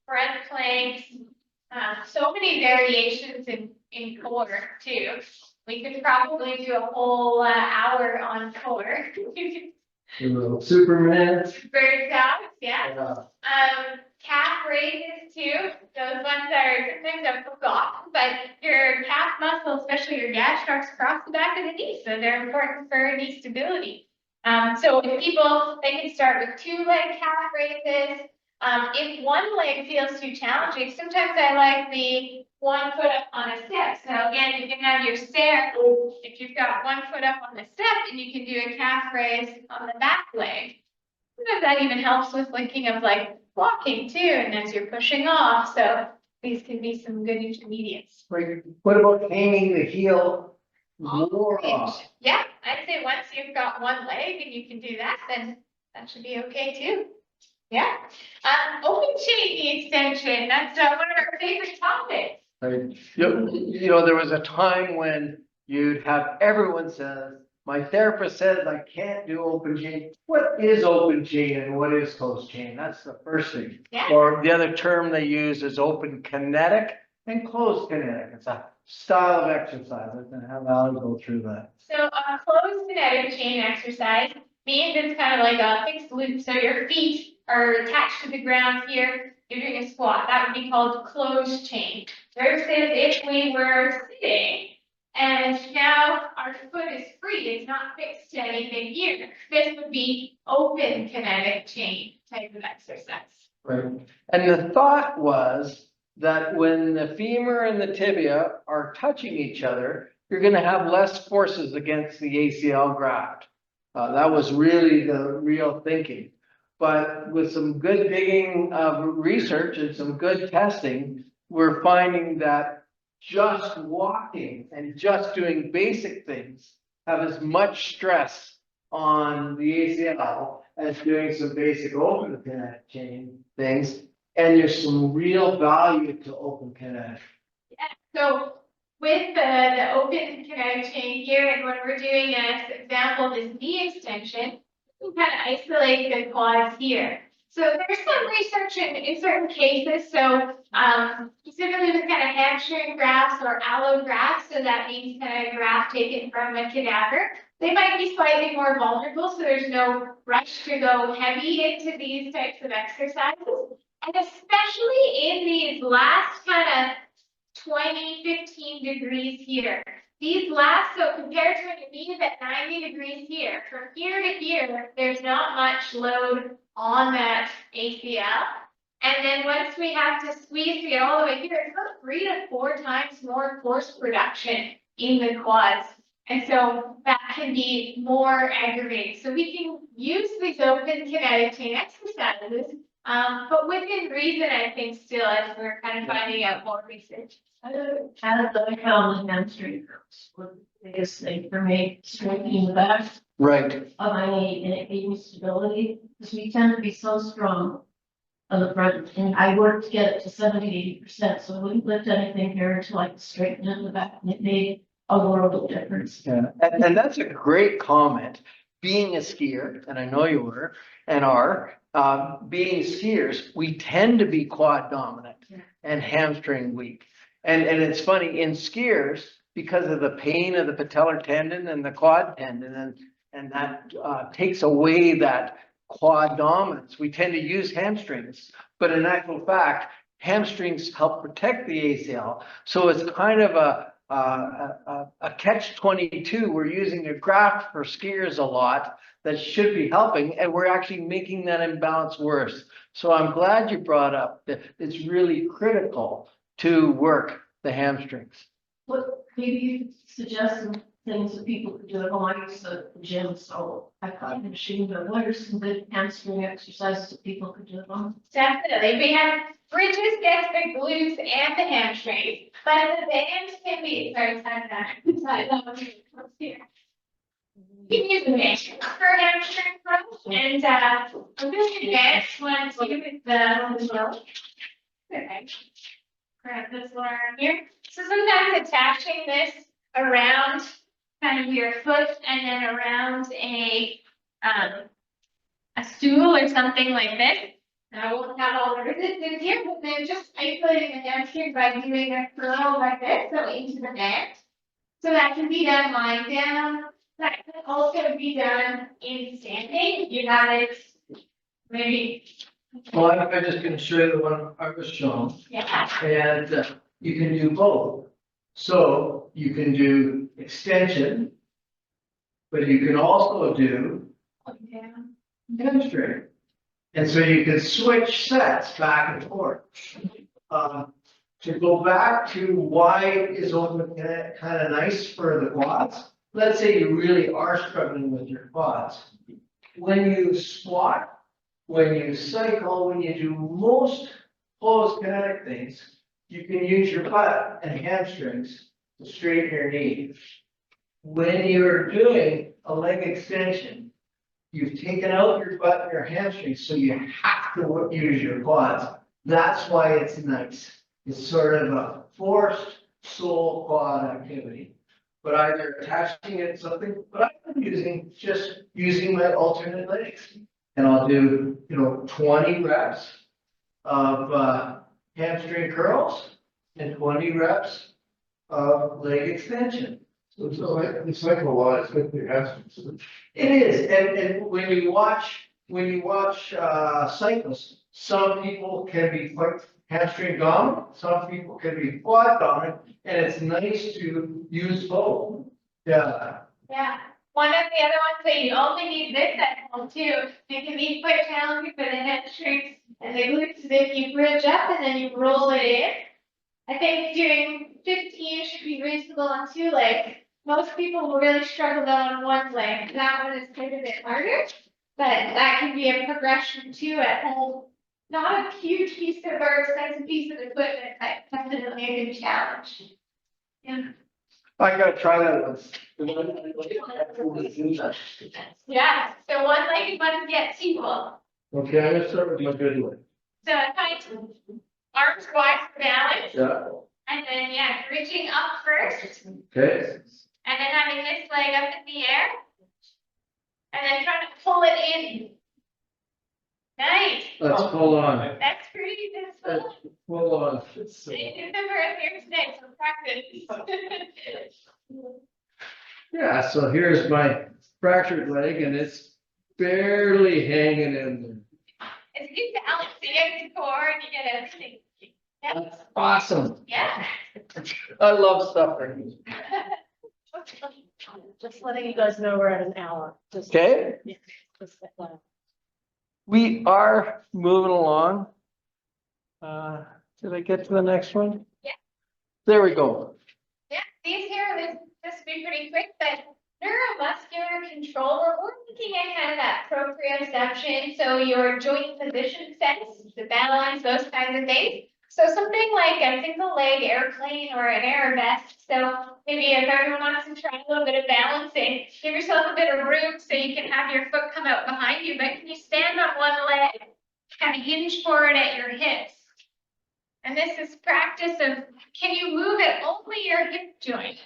front planks. So many variations in core too. We could probably do a whole hour on core. Superman. Bird dogs, yeah. Yeah. Calf raises too. Those ones are sometimes I've forgotten, but your calf muscle, especially your gastrocs, across the back of the knee, so they're important for knee stability. So if people, they can start with 2-leg calf raises. If one leg feels too challenging, sometimes I like the 1 foot up on a step. So again, you can have your stair. If you've got 1 foot up on the step, and you can do a calf raise on the back leg. Sometimes that even helps with linking of like walking too, and as you're pushing off. So these can be some good intermediates. Like, what about hanging the heel more off? Yeah, I'd say once you've got one leg and you can do that, then that should be okay too. Yeah. Open chain knee extension. That's one of our favorite topics. Right. You know, there was a time when you'd have everyone says, my therapist says I can't do open chain. What is open chain and what is closed chain? That's the first thing. Yeah. Or the other term they use is open kinetic and closed kinetic. It's a style of exercise. I'm gonna have Aly go through that. So a closed kinetic chain exercise means it's kind of like a fixed loop. So your feet are attached to the ground here. You're doing a squat. That would be called closed chain. Versus if we were sitting and now our foot is free, it's not fixed to anything here. This would be open kinetic chain type of exercise. Right. And the thought was that when the femur and the tibia are touching each other, you're gonna have less forces against the ACL graft. That was really the real thinking. But with some good digging of research and some good testing, we're finding that just walking and just doing basic things have as much stress on the ACL as doing some basic open kinetic chain things. And there's some real value to open kinetic. Yeah, so with the open kinetic chain here, and when we're doing an example of this knee extension, we can kind of isolate the quads here. So there's some research in certain cases. So specifically with kind of hamstring grafts or allografts, so that means kind of graft taken from a cadaver, they might be slightly more vulnerable. So there's no rush to go heavy into these types of exercises. And especially in these last kind of 20, 15 degrees here. These last, so compared to when your knee is at 90 degrees here, from here to here, there's not much load on that ACL. And then once we have to squeeze to get all the way here, it's about 3 to 4 times more force production in the quads. And so that can be more aggravating. So we can use these open kinetic chain exercises, but within reason, I think still, as we're kind of finding out more research. How did the hamstring hurts? Was the biggest thing for me, straightening the back Right. of my knee, and it gave me stability, because we tend to be so strong on the front, and I worked to get it to 70–80%, so I wouldn't lift anything here until I could straighten it in the back, and it made a world of difference. Yeah, and that's a great comment. Being a skier, and I know you were and are, being skiers, we tend to be quad dominant and hamstring weak. And it's funny, in skiers, because of the pain of the patellar tendon and the quad tendon, and that takes away that quad dominance, we tend to use hamstrings. But in actual fact, hamstrings help protect the ACL. So it's kind of a catch-22. We're using a graft for skiers a lot that should be helping, and we're actually making that imbalance worse. So I'm glad you brought up that it's really critical to work the hamstrings. What, maybe you could suggest some things that people could do at home. I use the gym, so I've got a machine, but what are some good hamstring exercises that people could do at home? Definitely, we have bridges, gets the glutes and the hamstrings, but the band can be, sorry, time that. Here. You can use the band for hamstring growth, and I'm really advanced one too with the okay. Grab this one here. So sometimes attaching this around kind of your foot and then around a stool or something like this. And I won't have all the resistance here, but then just isolating the hamstring by doing a curl like this, so into the band. So that can be done lying down. That can also be done in standing. You have it maybe. Well, I'm just gonna show you the one I was shown, Yeah. and you can do both. So you can do extension, but you can also do hamstring. And so you can switch sets back and forth. To go back to why is open kind of nice for the quads? Let's say you really are struggling with your quads. When you squat, when you cycle, when you do most closed kinetic things, you can use your butt and hamstrings to straighten your knee. When you're doing a leg extension, you've taken out your butt and your hamstrings, so you have to use your quads. That's why it's nice. It's sort of a forced sole quad activity. But either attaching it to something, but I'm using my alternate legs. And I'll do, 20 reps of hamstring curls and 20 reps of leg extension. So it's like a lot, it's like the hamstrings. It is, and when you watch cyclists, some people can be quite hamstring dominant, some people can be quad dominant, and it's nice to use both. Yeah. Yeah, one of the other ones that you only need this at home too, it can be quite challenging for the hamstrings and the glutes is if you bridge up and then you roll it in. I think doing 15 should be reasonable on 2 legs. Most people will really struggle though on 1 leg. That one is quite a bit harder, but that can be a progression too at home. Not a huge piece of or expensive piece of equipment, but definitely a good challenge. Yeah. I gotta try that once. Yeah, so 1-legged ones get equal. Okay, I'm gonna start with my good leg. So kind of arms wide for balance, Yeah, and then bridging up first, okay. and then having this leg up in the air, and then trying to pull it in. Nice. Let's hold on. That's pretty. That's cool. Hold on. I did the first here today, so practice. Yeah, so here's my fractured leg and it's barely hanging in there. It's good balance. You get the core and you get everything. Yeah. That's awesome. Yeah. I love stuff like this. Just letting you guys know we're at an hour. Just- Okay, Yeah, just that way. we are moving along. Did I get to the next one? Yeah. There we go. Yeah, these here, this will be pretty quick, but neuromuscular control, we're looking at kind of that proprioception, so your joint position sense, the balance, those kinds of things. So something like a single leg airplane or an air vest. So maybe if everyone wants to try a little bit of balancing, give yourself a bit of room so you can have your foot come out behind you, but can you stand on one leg, kind of hinge forward at your hips? And this is practice of, can you move at only your hip joints?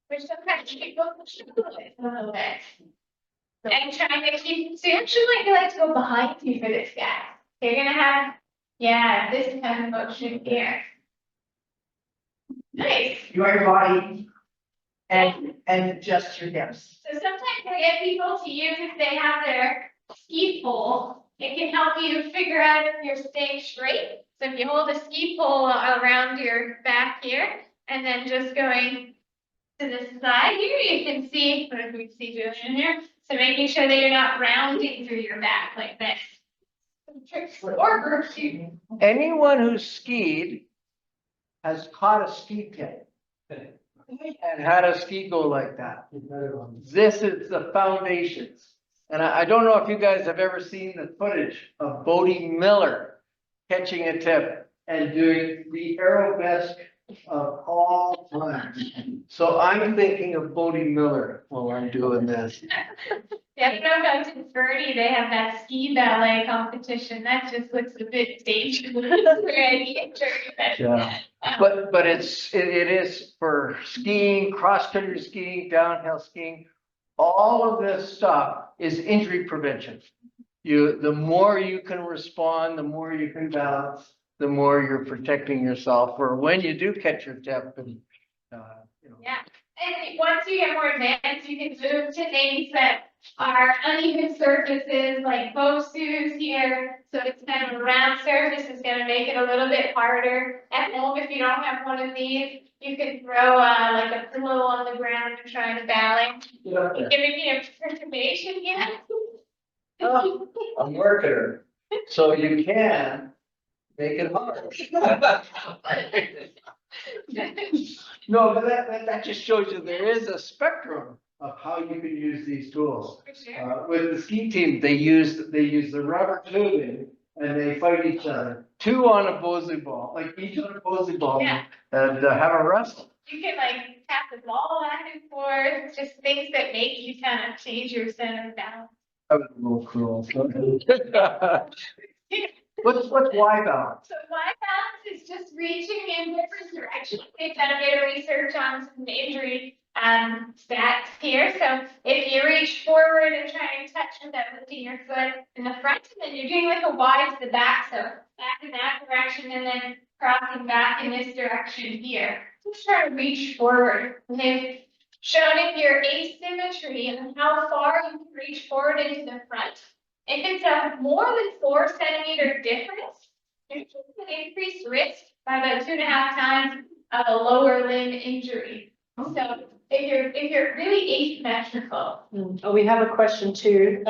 Which sometimes people struggle with a little bit. And trying to keep, so you actually like to go behind you for this guy. So you're gonna have, this kind of motion here. Nice. Your body and just your hips. So sometimes we get people to use if they have their ski pole, it can help you figure out if you're staying straight. So if you hold a ski pole around your back here, and then just going to the side here, you can see, what if we see Julian here? So making sure that you're not rounding through your back like this. Some tricks or groups you. Anyone who's skied has caught a ski pin. And how does ski go like that? This is the foundations. And I don't know if you guys have ever seen the footage of Bodie Miller catching a tip and doing the arabesque of all time. So I'm thinking of Bodie Miller while I'm doing this. Yeah, I don't know about in Fernie, they have that ski ballet competition, that just looks a bit dangerous for any injury. Yeah. But it is for skiing, cross-country skiing, downhill skiing. All of this stuff is injury prevention. The more you can respond, the more you can balance, the more you're protecting yourself for when you do catch your tip and, you know. Yeah, and once you get more advanced, you can move to things that are uneven surfaces like Bosu's here. So it's kind of a round surface, is gonna make it a little bit harder. At home, if you don't have one of these, you can throw like a pillow on the ground and try to balance. Yeah. You're giving me a perturbation here. Oh, I'm working her. So you can make it hard. No, but that just shows you there is a spectrum of how you can use these tools. For sure. With the ski team, they use the rubber tubing and they fight each other. Two on a Bosley ball, like each on a Bosley ball, Yeah. and have a wrestle. You can like tap the ball back and forth, just things that make you kind of change your center of balance. That was a little cruel. What's Y balance? So Y balance is just reaching in different directions. They've done a bit of research on some injury stats here. So if you reach forward and try and touch without lifting your foot in the front, then you're doing like a Y to the back. So back in that direction and then crossing back in this direction here. Just try to reach forward. And they've shown if your asymmetry and how far you can reach forward into the front. If it's a more than 4 centimeter difference, you can increase risk by about 2.5 times of a lower limb injury. So if you're really asymmetrical. Oh, we have a question too.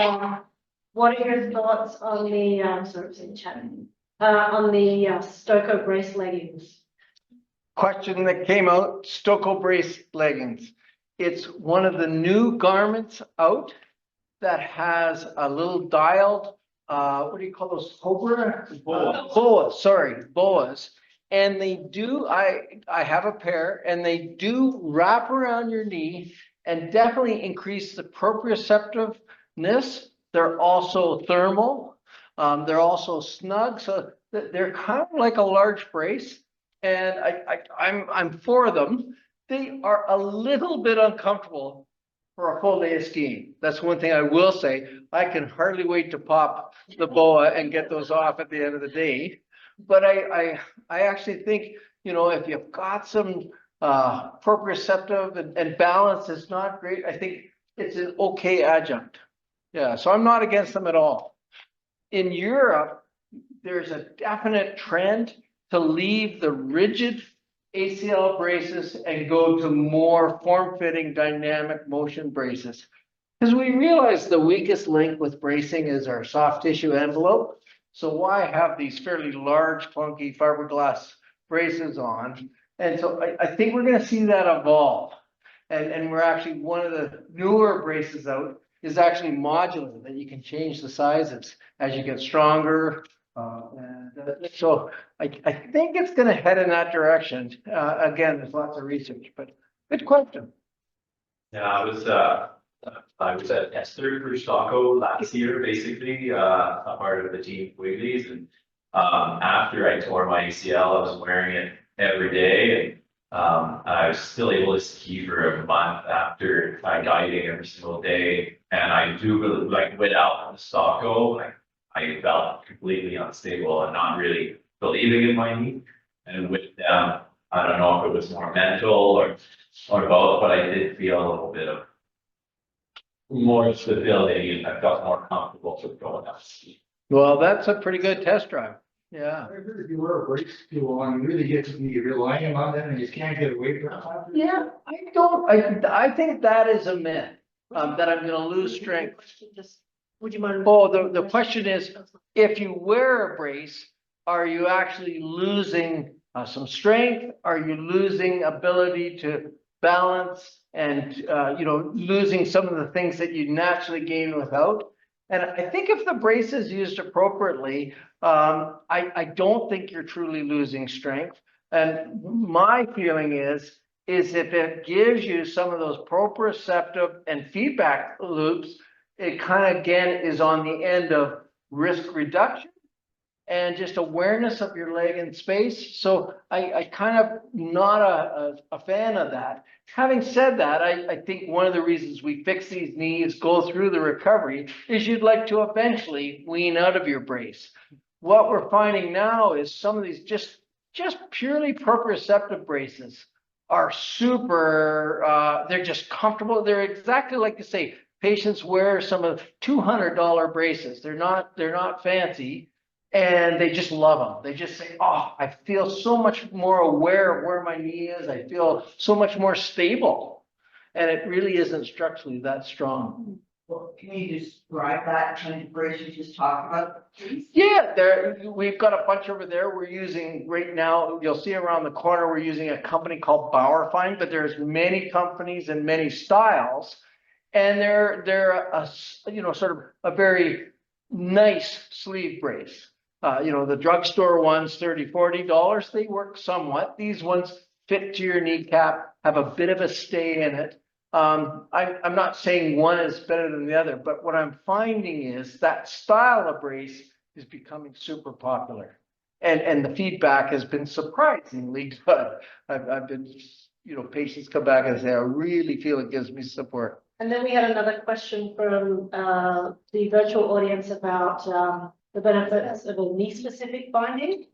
What are your thoughts on the, sorry, it's in chat, on the Stoko brace leggings? Question that came out, Stoko brace leggings. It's one of the new garments out that has a little dialed, what do you call those, cobra? Boas, sorry, boas. And they do, I have a pair, and they do wrap around your knee and definitely increase the proprioceptiveness. They're also thermal. They're also snug, so they're kind of like a large brace. And I'm for them. They are a little bit uncomfortable for a full day of skiing. That's one thing I will say. I can hardly wait to pop the boa and get those off at the end of the day. But I actually think, you know, if you've got some proprioceptive and balance is not great, I think it's an okay adjunct. Yeah, so I'm not against them at all. In Europe, there's a definite trend to leave the rigid ACL braces and go to more form-fitting dynamic motion braces. Because we realize the weakest link with bracing is our soft tissue envelope. So why have these fairly large, clunky fiberglass braces on? And so I think we're going to see that evolve. And we're actually, one of the newer braces out is actually modular, that you can change the sizes as you get stronger. So I think it's going to head in that direction. Again, there's lots of research, but good question. Yeah, I was at Esther for Stocko last year, basically, a part of the team Wiggly's, and after I tore my ACL, I was wearing it every day, and I was still able to ski for a month after guiding every single day. And I do believe, like, without the Stocko, like, I felt completely unstable and not really believing in my knee. And with them, I don't know if it was more mental or both, but I did feel a little bit of more stability, and I felt more comfortable with going out ski. Well, that's a pretty good test drive. Yeah. I heard if you wear a brace too long, you really get to be relying on them and you can't get away from it. Yeah, I think that is a myth, that I'm gonna lose strength. Just, would you mind? Oh, the question is, if you wear a brace, are you actually losing some strength? Are you losing ability to balance and, losing some of the things that you naturally gain without. And I think if the brace is used appropriately, I don't think you're truly losing strength. And my feeling is if it gives you some of those proprioceptive and feedback loops, it kind of again is on the end of risk reduction and just awareness of your leg in space. So I kind of not a fan of that. Having said that, I think one of the reasons we fix these knees, go through the recovery, is you'd like to eventually wean out of your brace. What we're finding now is some of these just purely proprioceptive braces are super, they're just comfortable. They're exactly like you say, patients wear some of $200 braces. They're not fancy. And they just love them. They just say, oh, I feel so much more aware of where my knee is. I feel so much more stable. And it really isn't structurally that strong. Well, can you describe that kind of brace you just talked about, please? Yeah, we've got a bunch over there. We're using right now, you'll see around the corner, we're using a company called Bauerfeind, but there's many companies and many styles. And they're a, sort of a very nice sleeve brace. The drugstore ones, $30, $40, they work somewhat. These ones fit to your kneecap, have a bit of a stay in it. I'm not saying one is better than the other, but what I'm finding is that style of brace is becoming super popular. And the feedback has been surprisingly good. I've been, patients come back and say, I really feel it gives me support. And then we had another question from the virtual audience about the benefits of a knee-specific binding.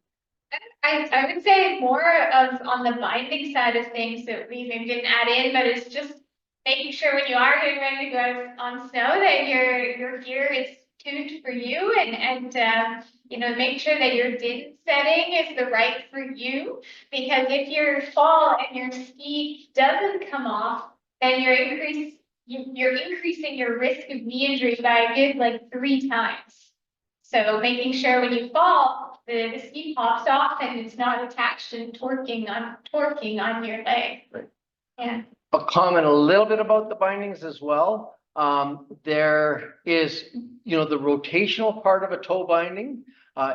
I would say more of on the binding side of things that we maybe didn't add in, but it's just making sure when you are getting ready to go out on snow that your gear is tuned for you and make sure that your din setting is the right for you, because if your fall and your ski doesn't come off, then you're increasing your risk of knee injury by a good 3 times. So making sure when you fall, the ski pops off and it's not attached and torquing on your leg. Right. Yeah. I'll comment a little bit about the bindings as well. There is, the rotational part of a toe binding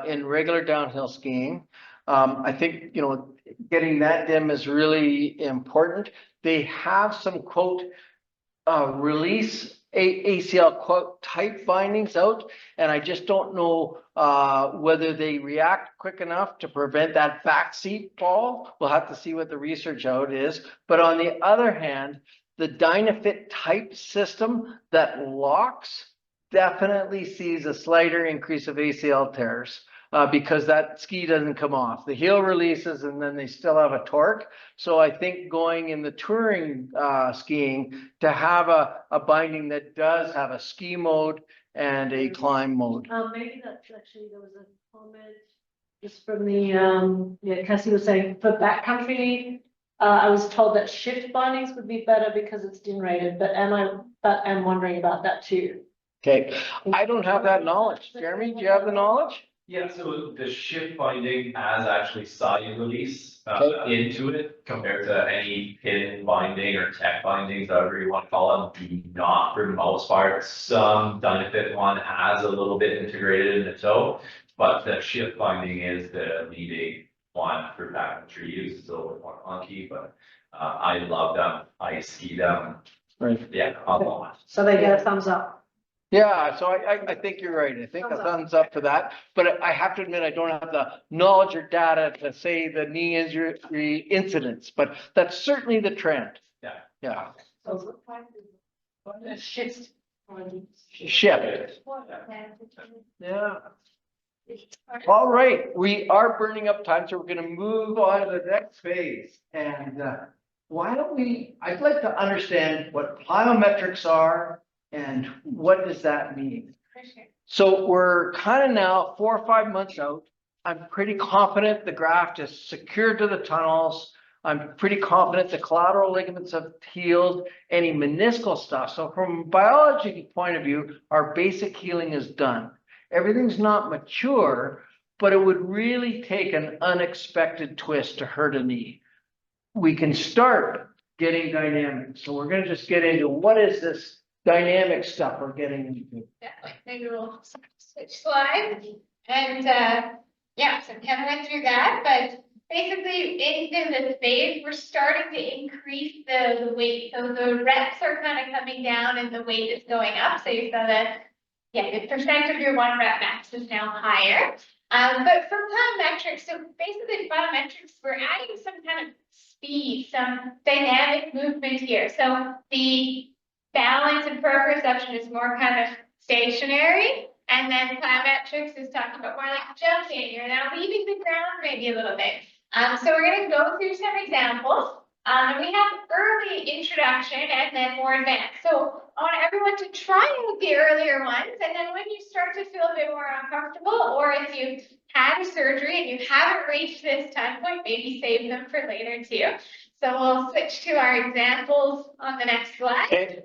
in regular downhill skiing. I think, getting that dim is really important. They have some quote release ACL quote type bindings out, and I just don't know whether they react quick enough to prevent that backseat fall. We'll have to see what the research out is. But on the other hand, the Dynafit type system that locks definitely sees a slighter increase of ACL tears because that ski doesn't come off. The heel releases and then they still have a torque. So I think going in the touring skiing to have a binding that does have a ski mode and a climb mode. Maybe that's actually, there was a comment just from the, Cassie was saying for backcountry, I was told that shift bindings would be better because it's DIN rated, but I'm wondering about that too. Okay, I don't have that knowledge. Jeremy, do you have the knowledge? Yeah, so the shift binding has actually side release into it compared to any pin binding or tech bindings, however you want to call them, do not for the most part. Some Dynafit one has a little bit integrated in the toe, but the shift binding is the leading one for backcountry use. It's a little bit more funky, but I love them. I ski them. Right. Yeah, a lot. So they get a thumbs up. Yeah, so I think you're right. I think a thumbs up for that. But I have to admit, I don't have the knowledge or data to say the knee injury incidents, but that's certainly the trend. Yeah. Yeah. Shift. Shift. Yeah. All right, we are burning up time, so we're going to move on to the next phase. And I'd like to understand what plyometrics are and what does that mean? So we're kind of now 4 or 5 months out. I'm pretty confident the graft is secured to the tunnels. I'm pretty confident the collateral ligaments have healed, any meniscal stuff. So from a biology point of view, our basic healing is done. Everything's not mature, but it would really take an unexpected twist to hurt a knee. We can start getting dynamic. So we're gonna just get into what is this dynamic stuff we're getting into. Yeah, maybe we'll switch slides. And, yeah, so Kevin went through that, but basically in this phase, we're starting to increase the weight. So the reps are kind of coming down and the weight is going up. So you saw that, yeah, the percent of your 1 rep max is now higher. But for plyometrics, so basically plyometrics, we're adding some kind of speed, some dynamic movement here. So the balance and proprioception is more kind of stationary. And then plyometrics is talking about more like jumping. You're now leaving the ground maybe a little bit. So we're going to go through some examples. And we have early introduction and then more advanced. So I want everyone to try out the earlier ones. And then when you start to feel a bit more uncomfortable, or if you've had a surgery and you haven't reached this time point, maybe save them for later too. So we'll switch to our examples on the next slide. Okay.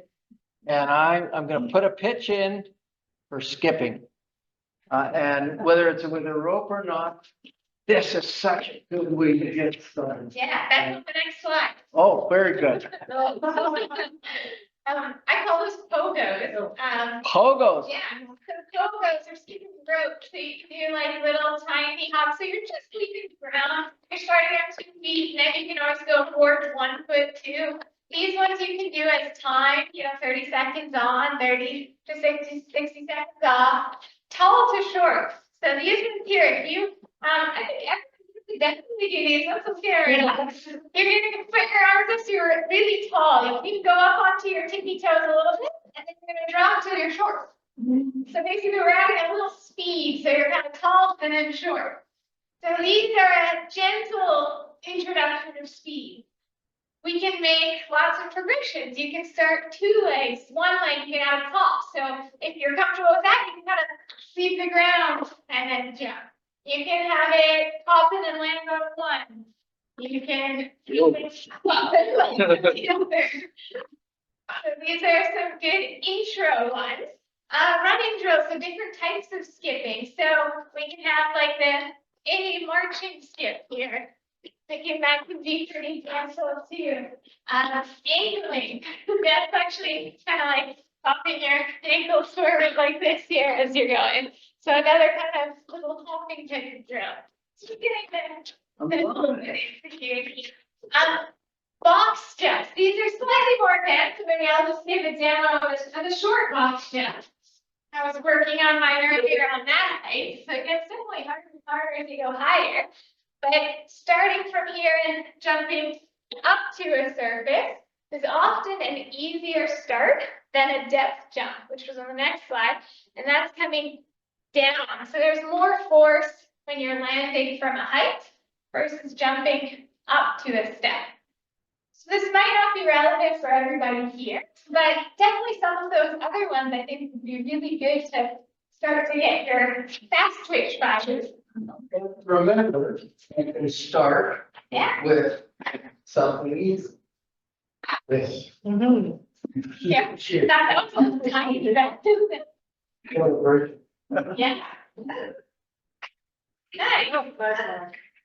And I'm gonna put a pitch in for skipping. And whether it's with a rope or not, this is such a good way to get started. Yeah, that's on the next slide. Oh, very good. I call this pogos. Pogos. Yeah, so pogos are skipping rope. So you can do like little tiny hops. So you're just leaving the ground. You're starting at 2 feet, and then you can always go forward 1 foot too. These ones you can do as time, 30 seconds on, 30 to 60 seconds off. Tall to short. So these ones here, if you, I think everyone can definitely do these. I'm so scary. You're gonna put your arms up so you're really tall. You can go up onto your tippy toes a little bit, and then you're gonna drop to your short. So basically we're adding a little speed, so you're kind of tall and then short. So these are a gentle introduction of speed. We can make lots of progressions. You can start 2 legs, 1 leg, you can add a hop. So if you're comfortable with that, you can kind of leave the ground and then jump. You can have it hop and then land on 1. You can hop and land on the other. So these are some good intro ones. Running drills, so different types of skipping. So we can have like the a marching skip here. Thinking that could be pretty gentle too. Ankling, that's actually kind of like popping your ankles forward like this here as you're going. So another kind of little hopping type of drill. So we're getting box jumps. These are slightly more advanced, so maybe I'll just give a demo of the short box jump. I was working on mine earlier on that height, so it gets definitely harder and harder as you go higher. But starting from here and jumping up to a surface is often an easier start than a depth jump, which was on the next slide, and that's coming down. So there's more force when you're landing from a height versus jumping up to a step. So this might not be relevant for everybody here, but definitely some of those other ones I think would be really good to start to get your fast twitch fibers. Remember, you can start with something easy. This. Yeah, that was tiny, that isn't it? Yeah. Nice.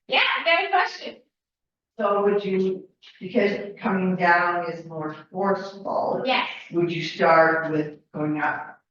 Yeah, good question. So would you, because coming down is more forceful, Yes. would you start with going up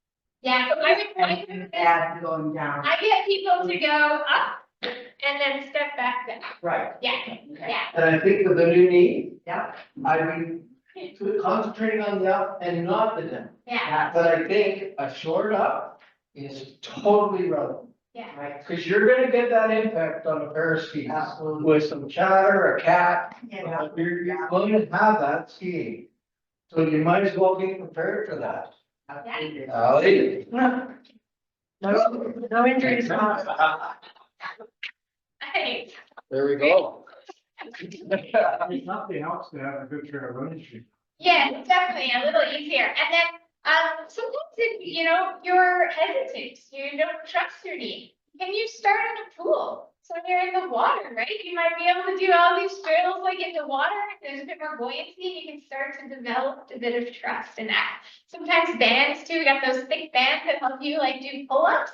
Yeah, so and add going down? I get people to go up and then step back down. Right. Yeah, yeah. And I think with the new knee, Yeah. I'd be concentrating on the up and not the down. Yeah, But I think a short up is totally relevant. yeah. Right. Because you're gonna get that impact on a pair of skis Absolutely. with some chatter, a cat. Yeah. You're going to have that skiing. So you might as well get prepared for that. Aly? No injuries. Thanks. There we go. There's nothing else to have a good pair of running shoes. Yeah, definitely a little easier. And then sometimes if you're hesitant, you don't trust your knee, can you start in a pool? So when you're in the water, right? You might be able to do all these drills like in the water. There's a bit more buoyancy. You can start to develop a bit of trust in that. Sometimes bands too. We got those thick bands that help you like do pull-ups.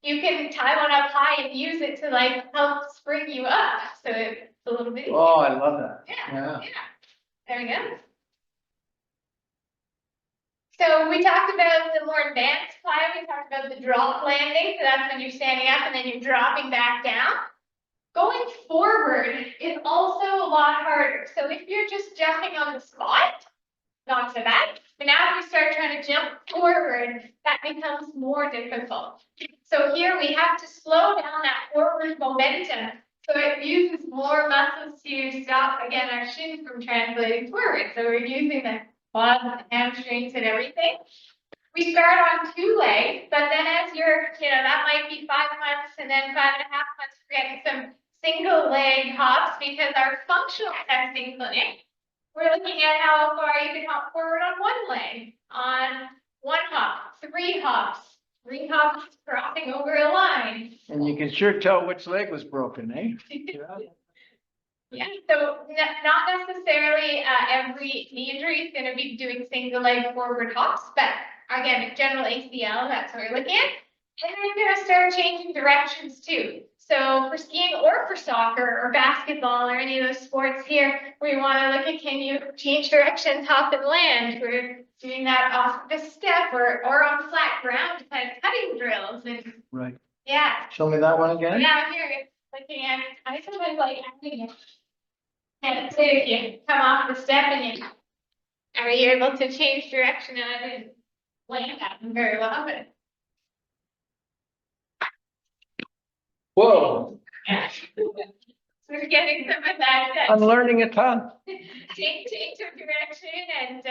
You can tie one up high and use it to like help spring you up. So it's a little bit. Oh, I love that. Yeah. There we go. So we talked about the more advanced climb, we talked about the drop landing, so that's when you're standing up and then you're dropping back down. Going forward is also a lot harder. So if you're just jumping on the spot, not so bad. But now if you start trying to jump forward, that becomes more difficult. So here we have to slow down that forward momentum. So it uses more muscles to stop, again, our shins from translating forward. So we're using the quads, the hamstrings and everything. We start on 2 legs, but then as you're, that might be 5 months and then 5.5 months, we're getting some single leg hops because our functional testing clinic, we're looking at how far you can hop forward on 1 leg, on 1 hop, 3 hops, 3 hops crossing over a line. And you can sure tell which leg was broken, eh? Yeah, so not necessarily every knee injury is going to be doing single leg forward hops, but again, general ACL, that's what we're looking at. And then you're going to start changing directions too. So for skiing or for soccer or basketball or any of those sports here, we want to look at, can you change directions, hop and land? We're doing that off the step or on flat ground, kind of cutting drills. And Right. yeah. Show me that one again. Yeah, here, looking at, I sometimes like acting it. And so if you come off the step and you, are you able to change direction? And I didn't land that one very well, but Whoa, yeah. So we're getting some of that, I'm learning a ton. change of direction and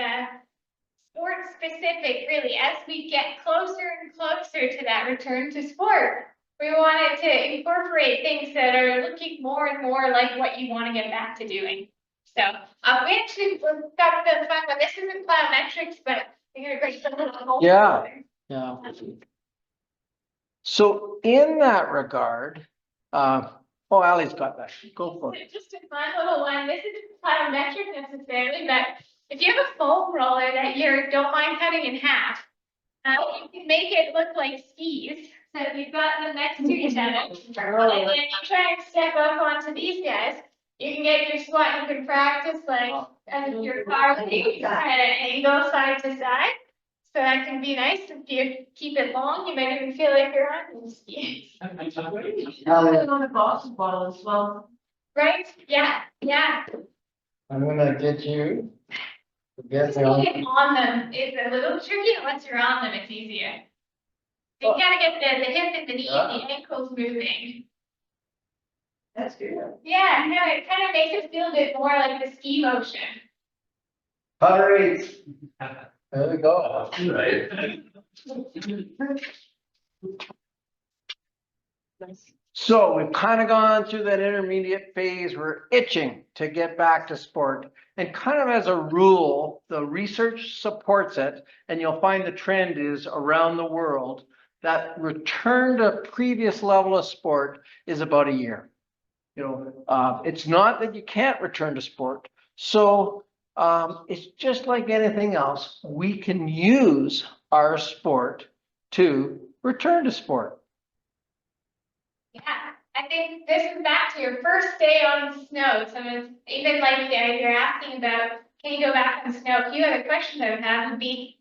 sport specific, really, as we get closer and closer to that return to sport. We wanted to incorporate things that are looking more and more like what you want to get back to doing. So we actually got the fun one. This isn't plyometrics, but you're gonna break some little. Yeah. Yeah. So in that regard, Aly's got that. Go for it. Just a fun little one. This isn't plyometric necessarily, but if you have a foam roller that you don't mind cutting in half, you can make it look like skis. So if you've got them next to each other, and then you try and step up onto these guys, you can get your squat. You can practice like as if you're carving, kind of angle side to side. So that can be nice. If you keep it long, you might even feel like you're on skis. On the basketball as well. Right? Yeah, yeah. I'm gonna get you. Just getting on them is a little tricky. Once you're on them, it's easier. You gotta get the hip and the knee and the ankles moving. That's good. Yeah, no, it kind of makes it feel a bit more like the ski motion. Right. There we go. Right. So we've kind of gone through that intermediate phase. We're itching to get back to sport. And kind of as a rule, the research supports it, and you'll find the trend is around the world that return to previous level of sport is about a year. It's not that you can't return to sport. So it's just like anything else. We can use our sport to return to sport. Yeah, I think this is back to your first day on snow. So it's even like you're asking about, can you go back on snow? A few other questions I would have would be,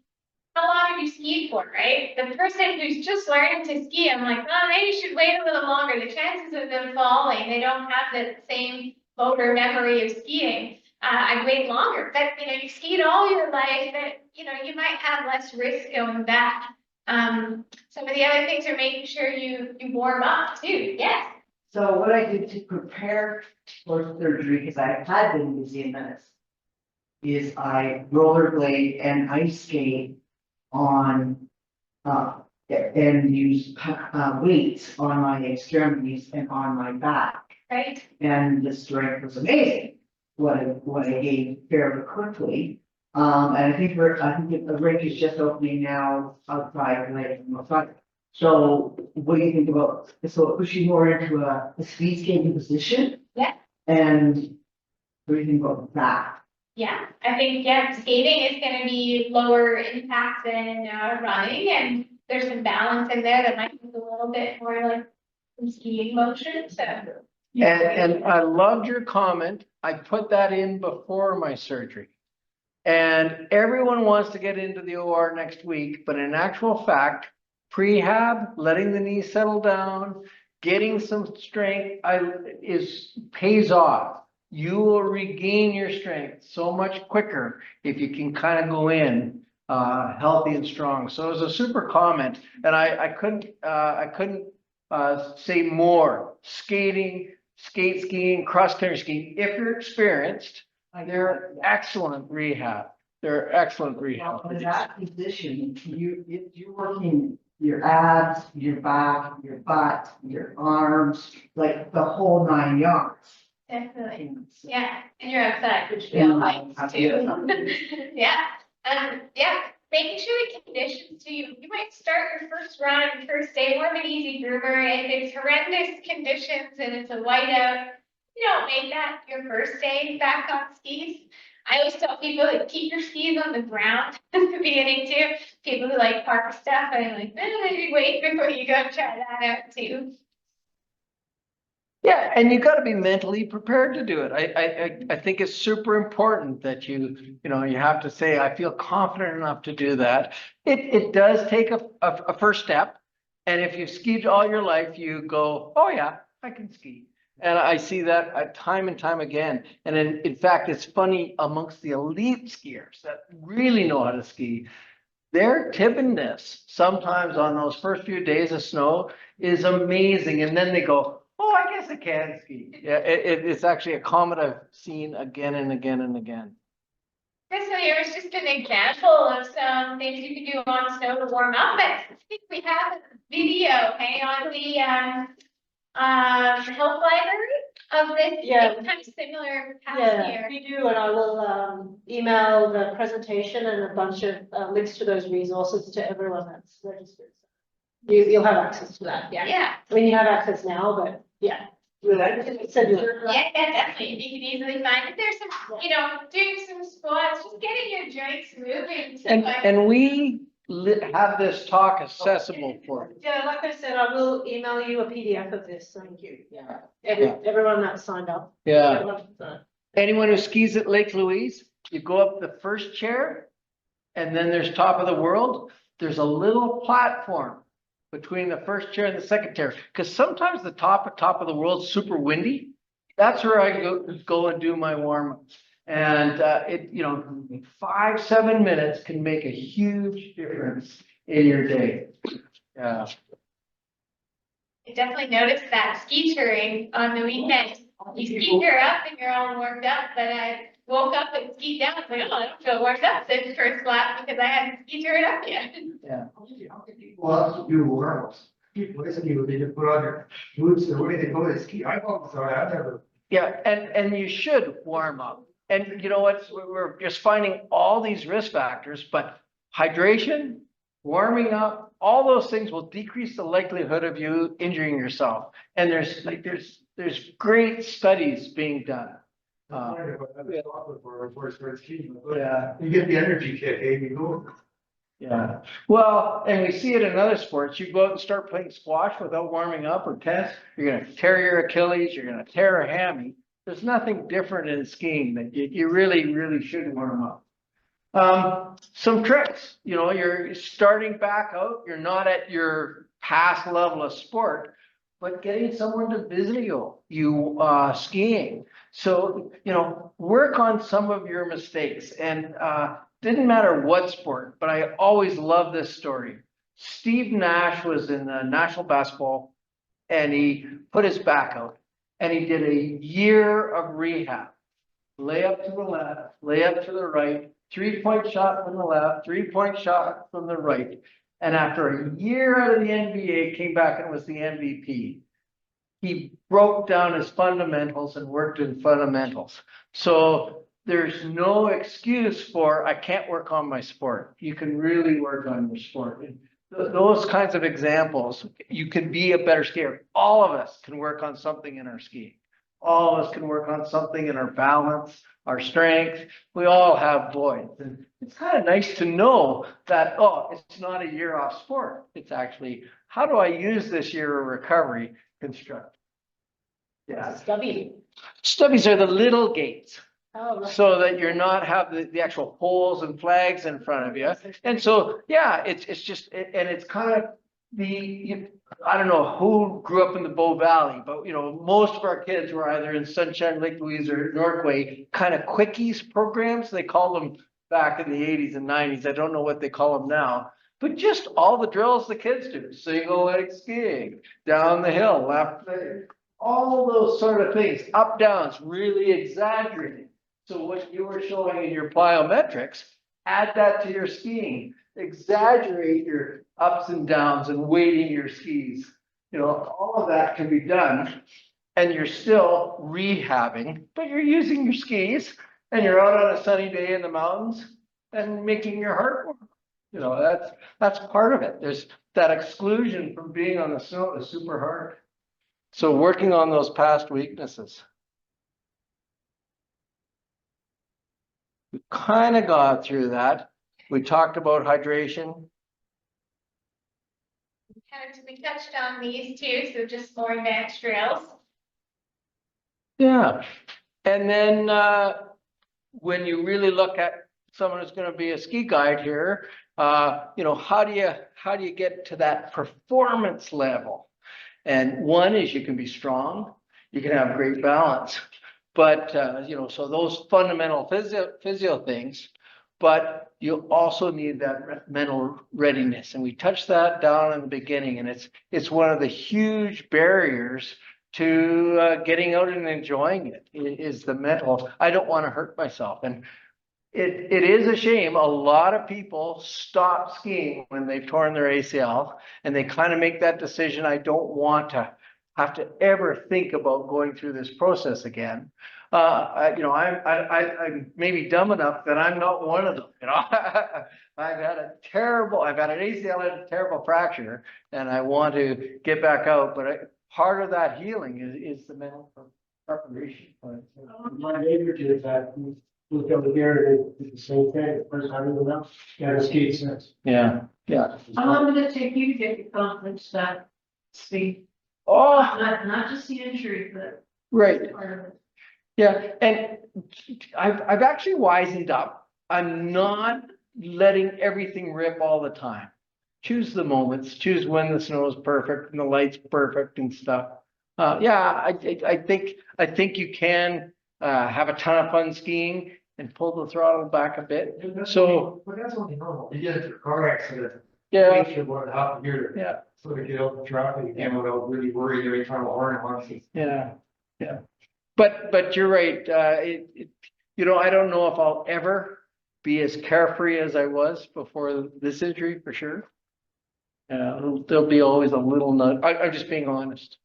how long have you skied for, right? The person who's just learning to ski, I'm like, oh, maybe you should wait a little longer. The chances of them falling, they don't have the same motor memory of skiing. I'd wait longer, but you skied all your life, that you might have less risk going back. Some of the other things are making sure you warm up too. Yes. So what I did to prepare for surgery, because I had been busy in Venice, is I rollerblade and ice skate on, and use weights on my extremities and on my back. Right. And the strength was amazing. What I gained fairly quickly. And I think the rink is just opening now outside, like outside. So what do you think about, so it puts you more into a speed skating position? Yeah. And what do you think about that? Yeah, I think, skating is going to be lower impact than running, and there's some balance in there that might be a little bit more like some skiing motion. So. And I loved your comment. I put that in before my surgery. And everyone wants to get into the OR next week, but in actual fact, prehab, letting the knee settle down, getting some strength pays off. You will regain your strength so much quicker if you can kind of go in healthy and strong. So it was a super comment, and I couldn't say more. Skiing, cross-country skiing, if you're experienced, they're excellent rehab. They're excellent rehab. Well, in that position, you're working your abs, your back, your butt, your arms, like the whole 9 yards. Definitely. Yeah, and you're outside, which we all like too. Yeah, yeah, making sure the conditions too, you might start your first run, first day, more of an easy groomer. If it's horrendous conditions and it's a whiteout, you don't make that your first day back on skis. I always tell people like keep your skis on the ground at the beginning too. People who like park stuff, I'm like, maybe wait before you go try that out too. Yeah, and you got to be mentally prepared to do it. I think it's super important that you have to say, I feel confident enough to do that. It does take a first step. And if you've skied all your life, you go, oh yeah, I can ski. And I see that time and time again. And in fact, it's funny amongst the elite skiers that really know how to ski, their tippiness sometimes on those first few days of snow is amazing. And then they go, oh, I guess I can ski. Yeah, it's actually a comment I've seen again and again and again. So here's just an example of some things you can do on snow to warm up. I think we have a video, on the health library of this. Yeah. It's kind of similar past Yeah, year. we do, and I will email the presentation and a bunch of links to those resources to everyone that's registered. You'll have access to that, yeah. Yeah. I mean, you have access now, but yeah. Send you it. Yeah, definitely. You can easily find it. There's some, doing some squats, just getting your joints moving. And we have this talk accessible for you. Yeah, like I said, I will email you a PDF of this. Thank you. Yeah. Everyone that signed up. Yeah. Anyone who skis at Lake Louise, you go up the first chair, and then there's top of the world. There's a little platform between the first chair and the second chair, because sometimes the top of the world's super windy. That's where I go and do my warm-ups. And 5-7 minutes can make a huge difference in your day. Yeah. I definitely noticed that ski touring on the weekend. You ski tour up and you're all warmed up, but I woke up and skied down. It's like, oh, I don't feel warmed up since first lap because I hadn't ski toured up yet. Yeah. How can people else do warm-ups? People listen to you, they just put on their boots or what do they go to ski? I've always thought I've never. Yeah, and you should warm up. And you know what? We're just finding all these risk factors, but hydration, warming up, all those things will decrease the likelihood of you injuring yourself. And there's great studies being done. Yeah. You get the energy kick, you go. Yeah, well, and we see it in other sports. You go out and start playing squash without warming up or tennis, you're gonna tear your Achilles, you're gonna tear a hammy. There's nothing different in skiing that you really should warm up. Some tricks, you're starting back out, you're not at your past level of sport, but getting someone to visit you skiing. So, work on some of your mistakes, and didn't matter what sport, but I always love this story. Steve Nash was in the National Basketball, and he put his back out, and he did a year of rehab. Lay up to the left, lay up to the right, 3-point shot from the left, 3-point shot from the right. And after a year out of the NBA, came back and was the MVP. He broke down his fundamentals and worked in fundamentals. So there's no excuse for, I can't work on my sport. You can really work on your sport. And those kinds of examples, you can be a better skier. All of us can work on something in our skiing. All of us can work on something in our balance, our strength. We all have voids. And it's kind of nice to know that, it's not a year off sport. It's actually, how do I use this year of recovery construct? Yeah. Stubby. Stubbies are the little gates. Oh, right. so that you're not have the actual poles and flags in front of you. And so, yeah, it's just, and it's kind of I don't know who grew up in the Bow Valley, but most of our kids were either in Sunshine, Lake Louise or Northway, kind of quickies programs. They called them back in the 80s and 90s. I don't know what they call them now, but just all the drills the kids do, single leg skiing, down the hill, left leg, all those sort of things, up downs, really exaggerating. So what you were showing in your plyometrics, add that to your skiing, exaggerate your ups and downs and weighting your skis. All of that can be done and you're still rehabbing, but you're using your skis and you're out on a sunny day in the mountains and making your heart work. That's part of it. There's that exclusion from being on the snow is super hard. So working on those past weaknesses. We kind of got through that. We talked about hydration. We touched on these too, so just more advanced drills. Yeah. And then when you really look at someone who's going to be a ski guide here, how do you get to that performance level? And one is you can be strong, you can have great balance, but so those fundamental physio things, but you also need that mental readiness. And we touched that down in the beginning, and it's one of the huge barriers to getting out and enjoying it is the mental. I don't want to hurt myself. And it is a shame. A lot of people stop skiing when they've torn their ACL and they kind of make that decision. I don't want to have to ever think about going through this process again. I'm maybe dumb enough that I'm not one of them. I've had an ACL and a terrible fracture, and I want to get back out. But part of that healing is the mental preparation. My neighbor did that. He looked over here and did the same thing. First time he went up, got his skate sense. Yeah. How long did it take you to get your confidence back? Speak, Oh, not just the injury, but right. part of it. Yeah, and I've actually wisened up. I'm not letting everything rip all the time. Choose the moments, choose when the snow is perfect and the light's perfect and stuff. I think you can have a ton of fun skiing and pull the throttle back a bit. But that's only normal. You get into a car accident. Yeah, Makes you want to hop here. yeah, So to get out the traffic again without really worrying every time a horn honks. yeah. But you're right. I don't know if I'll ever be as carefree as I was before this injury, for sure. There'll be always a little nut. I'm just being honest.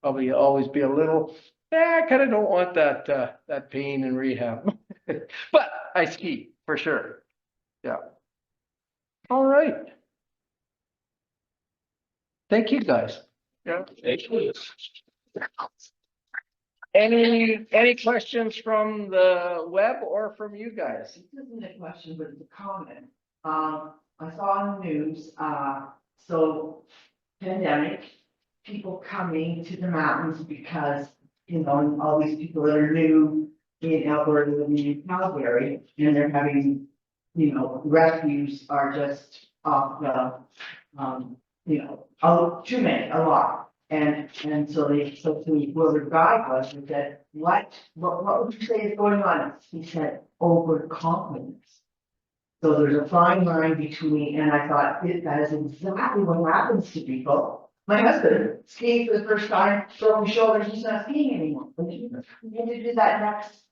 Probably always be a little. I kind of don't want that pain in rehab. But I ski for sure. Yeah. All right. Thank you, guys. Yeah. Any questions from the web or from you guys? This isn't a question, but it's a comment. I saw on the news, so pandemic, people coming to the mountains because, all these people that are new in Alberta, living in Calgary, and they're having, refuse are just off the, too many, a lot. And so the guy was, and said, what would you say is going on? He said, overconfidence. So there's a fine line between, and I thought, that is exactly what happens to people. My husband skiing for the first time, broke his shoulder, he's not skiing anymore. You need to do that next,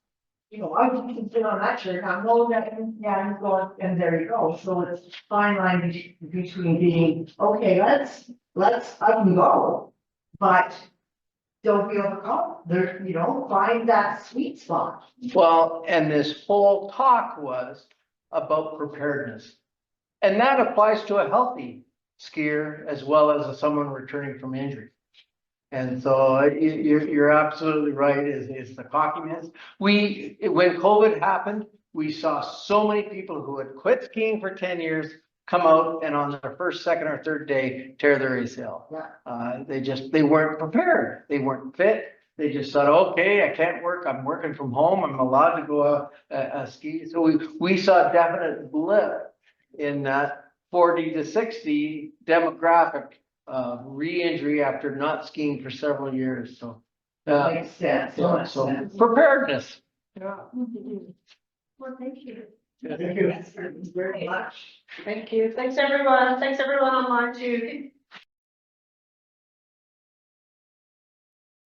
I can sit on that chair, now no, he's going, and there you go. So it's a fine line between being, okay, I can go, but don't be overconfident. There, find that sweet spot. Well, and this whole talk was about preparedness. And that applies to a healthy skier as well as someone returning from injury. And so you're absolutely right, is the cockiness. When COVID happened, we saw so many people who had quit skiing for 10 years come out and on their first, second, or third day tear their ACL. Yeah. They weren't prepared. They weren't fit. they just thought, okay, I can't work, I'm working from home, I'm allowed to go ski. So we saw a definite blip in that 40 to 60 demographic re-injury after not skiing for several years, so. Makes sense, Yeah, makes so sense. preparedness. Well, thank you. Thank you. Very much. Thank you. Thanks, everyone. Thanks, everyone online too.